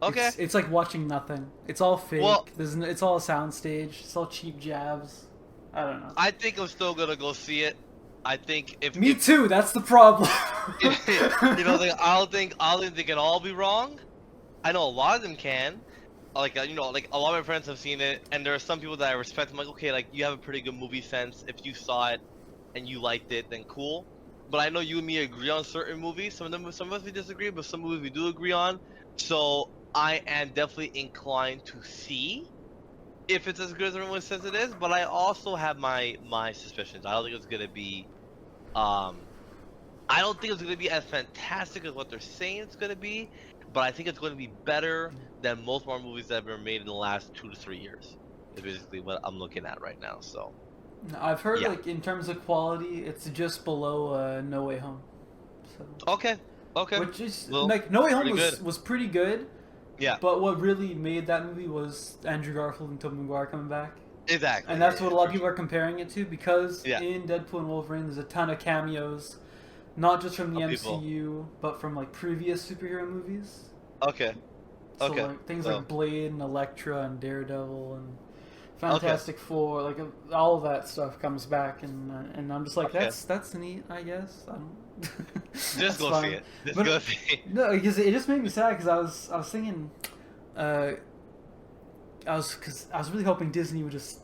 E: Okay.
D: It's like watching nothing. It's all fake.
E: Well-
D: It's all a soundstage. It's all cheap jabs. I don't know.
E: I think I'm still gonna go see it. I think if
D: Me too. That's the problem.
E: you know, like, I don't think they can all be wrong. I know a lot of them can. Like you know, like a lot of my friends have seen it, and there are some people that I respect. I'm like, okay, like you have a pretty good movie sense. If you saw it and you liked it, then cool. But I know you and me agree on certain movies. Some of us we disagree, but some movies we do agree on. So I am definitely inclined to see if it's as good as everyone says it is. But I also have my suspicions. I don't think it's gonna be. I don't think it's gonna be as fantastic as what they're saying it's gonna be. But I think it's going to be better than most Marvel movies that have been made in the last 2 to 3 years. Is basically what I'm looking at right now. So
D: I've heard
E: yeah.
D: like in terms of quality, it's just below No Way Home. So.
E: Okay.
D: Which is
E: Well,
D: like No Way Home
E: pretty
D: was pretty good.
E: Yeah.
D: But what really made that movie was Andrew Garfield and Tobey Maguire coming back.
E: Exactly.
D: And that's what a lot of people are comparing it to, because
E: Yeah.
D: in Deadpool and Wolverine there's a ton of cameos, not just from the
E: Of
D: MCU,
E: people.
D: but from like previous superhero movies.
E: Okay.
D: So
E: Okay.
D: like things
E: So-
D: like Blade and Elektra and Daredevil and Fantastic Four, like all of that stuff comes back, and I'm just like,
E: Okay.
D: that's neat, I guess. I don't.
E: Just
D: That's
E: go
D: fine.
E: see it. Just
D: But-
E: go see it.
D: No, because it just made me sad, because I was thinking, I was really hoping Disney would just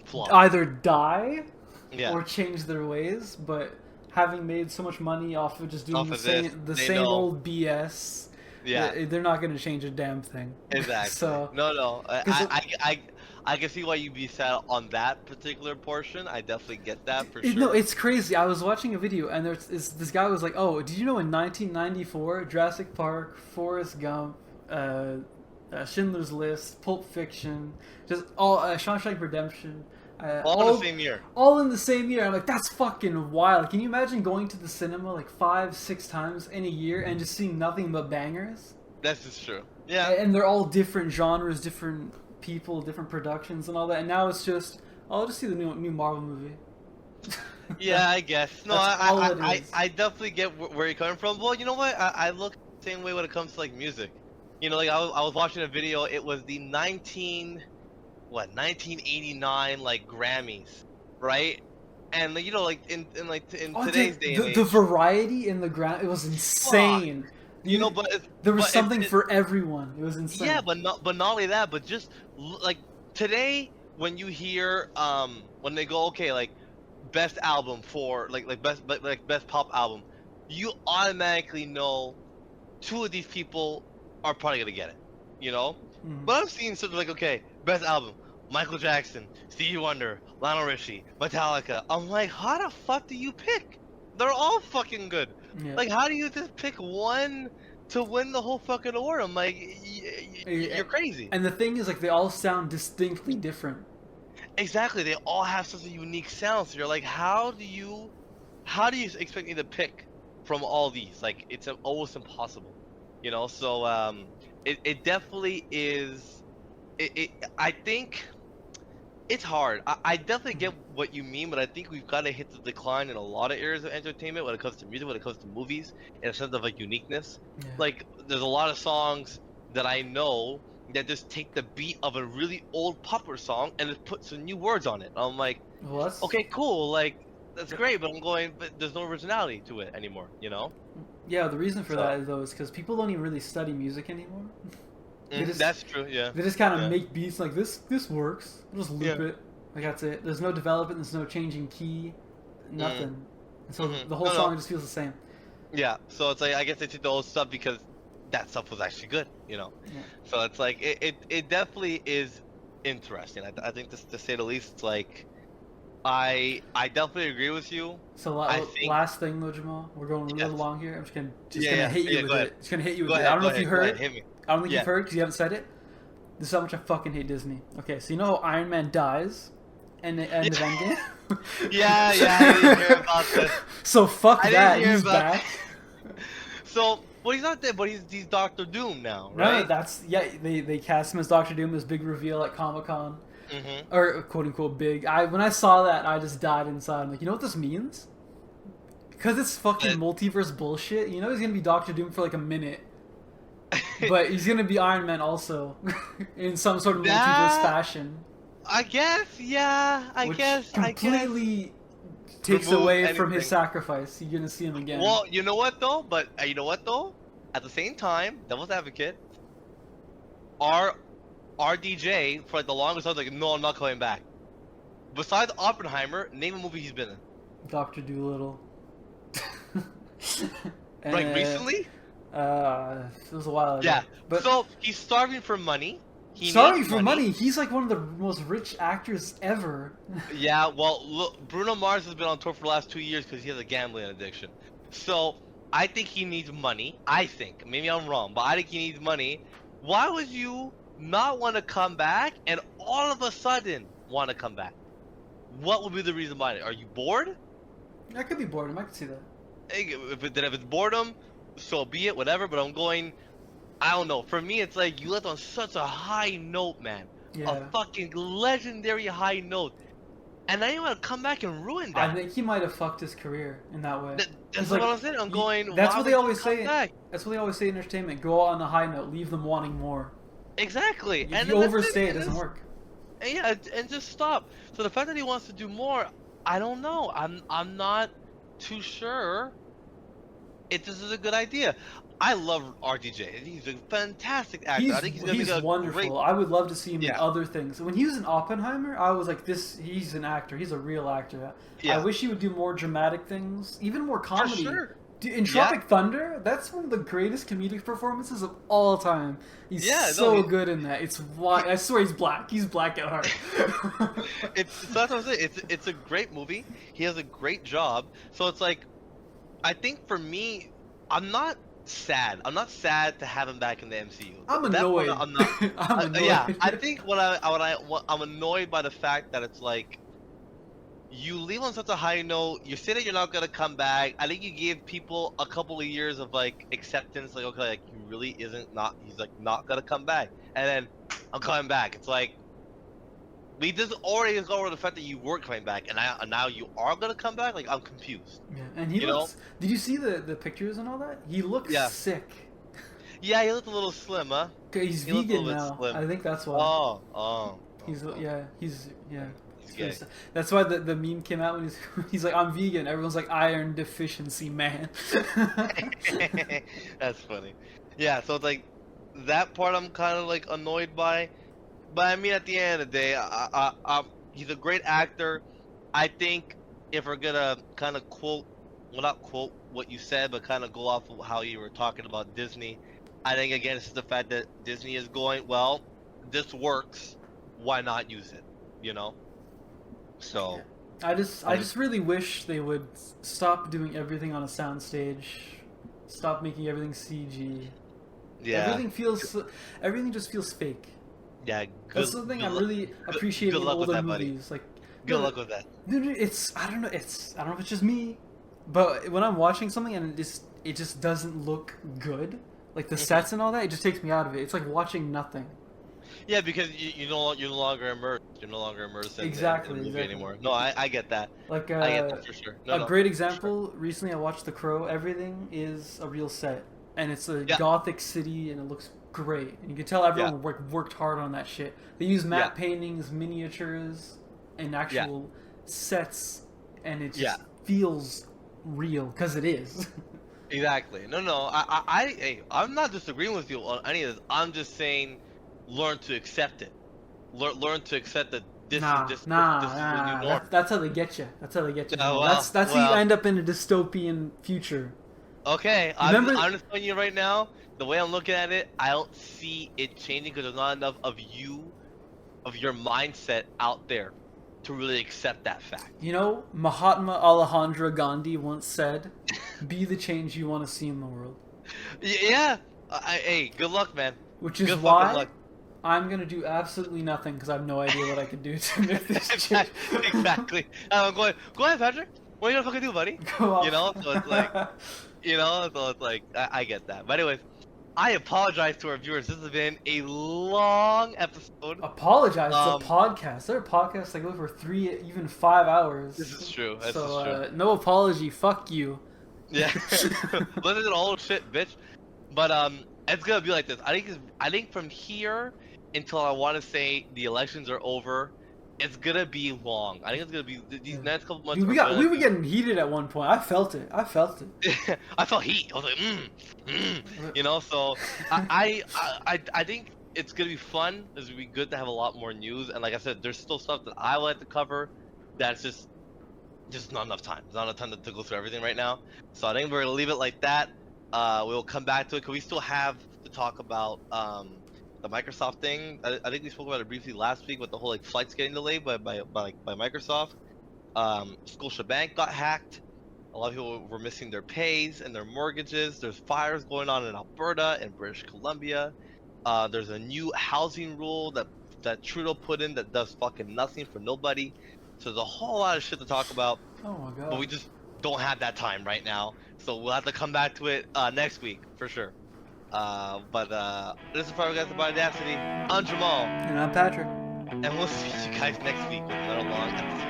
E: Flop.
D: either die
E: Yeah.
D: or change their ways, but having made so much money off of just doing
E: Off
D: the
E: of
D: same
E: this,
D: the
E: they
D: same
E: know.
D: old BS,
E: Yeah.
D: they're not going to change a damn thing.
E: Exactly.
D: So
E: No.
D: 'cause
E: I can see why you'd be sad on that particular portion. I definitely get that for sure.
D: No, it's crazy. I was watching a video, and this guy was like, "Oh, did you know in 1994, Jurassic Park, Forrest Gump, Schindler's List, Pulp Fiction, just all Shawshank Redemption,
E: all in the same year.
D: all in the same year." I'm like, that's fucking wild. Can you imagine going to the cinema like 5-6 times in a year and just seeing nothing but bangers?
E: That's just true. Yeah.
D: And they're all different genres, different people, different productions, and all that. And now it's just, I'll just see the new Marvel movie.
E: Yeah, I guess. No,
D: That's all it
E: I
D: is.
E: definitely get where you're coming from. Well, you know what? I look the same way when it comes to like music. You know, like I was watching a video. It was the 1989 like Grammys, right? And like, you know, like in today's day and age,
D: the variety in the ground, it was insane.
E: you know, but
D: There was
E: but
D: something for everyone. It was insane.
E: yeah, but not only that, but just like today when you hear when they go, okay, like best album for like best pop album, you automatically know 2 of these people are probably gonna get it, you know.
D: Mhm.
E: But I'm seeing something like, okay, best album, Michael Jackson, Stevie Wonder, Lionel Richie, Metallica. I'm like, how the fuck do you pick? They're all fucking good.
D: Yeah.
E: Like, how do you just pick one to win the whole fucking award? I'm like, you're crazy.
D: And the thing is, like, they all sound distinctly different.
E: Exactly, they all have such a unique sound. So you're like, how do you expect me to pick from all these? Like, it's almost impossible, you know. So it definitely is. I think it's hard. I definitely get what you mean, but I think we've got to hit the decline in a lot of areas of entertainment when it comes to music, when it comes to movies, in a sense of like uniqueness.
D: Yeah.
E: Like, there's a lot of songs that I know that just take the beat of a really old popular song and just put some new words on it. I'm like,
D: Well, that's,
E: okay, cool. Like, that's great, but I'm going, but there's no originality to it anymore, you know?
D: Yeah, the reason for that though is because people don't even really study music anymore.
E: That's true. Yeah.
D: They just kind of make beats like this. This works. I'll just loop it. Like that's it. There's no development. There's no changing key. Nothing. And so the whole song just feels the same.
E: Yeah. So it's like I guess they took the old stuff because that stuff was actually good, you know. Yeah. So it's like it definitely is interesting. I think to say the least, it's like I definitely agree with you.
D: So last thing though, Jamal, we're going a little long here. I'm just gonna hit you with it. Just gonna hit you with it. I don't know if you heard. I don't think you've heard because you haven't said it. This is how much I fucking hate Disney. Okay, so you know how Iron Man dies in the end of Endgame?
E: yeah, I didn't hear about this.
D: So fuck that, he's back.
E: So, well, he's not dead, but he's Doctor Doom now, right?
D: No, they cast him as Doctor Doom, this big reveal at Comic-Con. Or quote unquote big. When I saw that, I just died inside. I'm like, you know what this means? Because it's fucking multiverse bullshit, you know he's gonna be Doctor Doom for like a minute. But he's gonna be Iron Man also, in some sort of multiverse fashion.
E: I guess, yeah. I guess
D: completely takes away from his sacrifice. You're gonna see him again.
E: Well, you know what though? At the same time, devil's advocate, our RDJ for like the longest time was like, no, I'm not coming back. Besides Oppenheimer, name a movie he's been in.
D: Dr. Dolittle.
E: Like recently?
D: It was a while ago.
E: Yeah,
D: but
E: so he's starving for money.
D: He's like one of the most rich actors ever.
E: Yeah, well, look, Bruno Mars has been on tour for the last 2 years because he has a gambling addiction. So I think he needs money. Maybe I'm wrong, but I think he needs money. Why would you not want to come back and all of a sudden want to come back? What would be the reason behind it? Are you bored?
D: I could be boredom. I could see that.
E: If it's boredom, so be it, whatever, but I don't know. For me, it's like you left on such a high note, man. Yeah. A fucking legendary high note. And now you want to come back and ruin that.
D: I think he might have fucked his career in that way.
E: That's what I'm saying. I'm going,
D: that's what they always say. That's what they always say in entertainment. Go out on a high note. Leave them wanting more.
E: Exactly.
D: If you overstay, it doesn't work.
E: And yeah, and just stop. So the fact that he wants to do more, I don't know. I'm not too sure if this is a good idea. I love RDJ. He's a fantastic actor. I think he's gonna be
D: wonderful.
E: Great...
D: I would love to see him in other things. When he was in Oppenheimer, I was like, he's an actor. He's a real actor. Yeah. I wish he would do more dramatic things, even more comedy. For sure. In Tropic Thunder, that's one of the greatest comedic performances of all time. He's so good in that. It's why I swear he's black. He's black at heart.
E: That's what I'm saying. It's a great movie. He has a great job. So it's like, I think for me, I'm not sad. I'm not sad to have him back in the MCU.
D: I'm annoyed.
E: I'm not.
D: I'm annoyed.
E: Yeah, I think I'm annoyed by the fact that it's like, you leave on such a high note. You say that you're not gonna come back. I think you gave people a couple of years of like acceptance, like okay, like he really isn't not. He's like not gonna come back, and then I'm coming back. It's like we just already go over the fact that you weren't coming back, and now you are gonna come back. Like I'm confused.
D: Yeah, and he looks. Did you see the pictures and all that? He looks sick.
E: Yeah, he looked a little slim, huh?
D: He's vegan now. I think that's why. He's
E: gay.
D: That's why the meme came out when he's like, I'm vegan. Everyone's like, iron deficiency, man.
E: That's funny. Yeah, so it's like that part I'm kind of like annoyed by, but I mean at the end of the day, he's a great actor. I think if we're gonna kind of not quote what you said, but kind of go off of how you were talking about Disney, I think again it's the fact that Disney is going, well, this works, why not use it, you know? So
D: I just really wish they would stop doing everything on a soundstage, stop making everything CG. Yeah, everything just feels fake.
E: Yeah,
D: that's the thing I'm really appreciating in older movies. Like,
E: good luck with that.
D: I don't know if it's just me, but when I'm watching something and it just doesn't look good, like the sets and all that, it just takes me out of it. It's like watching nothing.
E: Yeah, because you're no longer immersed. You're no longer immersed in the movie anymore. No, I get that.
D: Like
E: I get that for sure.
D: A great example. Recently, I watched The Crow. Everything is a real set, and it's a gothic city, and it looks great. And you can tell everyone worked hard on that shit. They use matte paintings, miniatures, and actual sets and it just feels real because it is.
E: Exactly. No. Hey, I'm not disagreeing with you on any of this. I'm just saying, learn to accept it. Learn to accept that this is the new norm.
D: That's how they get you. That's how they get you.
E: Well,
D: that's how you end up in a dystopian future.
E: Okay,
D: Remember,
E: I'm just telling you right now. The way I'm looking at it, I don't see it changing because there's not enough of your mindset out there to really accept that fact.
D: You know, Mahatma Alejandro Gandhi once said, "Be the change you want to see in the world."
E: Yeah. Hey, good luck, man.
D: Which is why I'm gonna do absolutely nothing because I have no idea what I can do to make this change.
E: Exactly. Go ahead, Patrick. What are you gonna fucking do, buddy?
D: Go off.
E: You know, so it's like, I get that. But anyways, I apologize to our viewers. This has been a long episode.
D: Apologize. It's a podcast. There are podcasts that go for 3, even 5 hours.
E: This is true. This
D: so,
E: is true.
D: no apology. Fuck you.
E: Yeah. Listen to the whole shit, bitch. But it's gonna be like this. I think from here until I want to say the elections are over, it's gonna be long. I think it's gonna be these next couple months.
D: Dude, we were getting heated at one point. I felt it.
E: I felt heat. I was like, you know. So I think it's gonna be fun. It's gonna be good to have a lot more news. And like I said, there's still stuff that I would like to cover. That's just not enough time. There's not enough time to go through everything right now. So I think we're gonna leave it like that. We'll come back to it because we still have to talk about the Microsoft thing. I think we spoke about it briefly last week with the whole like flights getting delayed by Microsoft. Scotiabank got hacked. A lot of people were missing their pays and their mortgages. There's fires going on in Alberta and British Columbia. There's a new housing rule that Trudeau put in that does fucking nothing for nobody. So there's a whole lot of shit to talk about.
D: Oh my god.
E: But we just don't have that time right now. So we'll have to come back to it next week for sure. But this is Flabbergasted by Audacity. I'm Jamal.
D: And I'm Patrick.
E: And we'll see you guys next week with another long episode.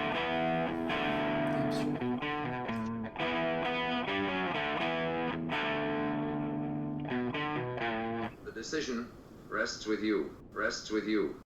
A: The decision rests with you.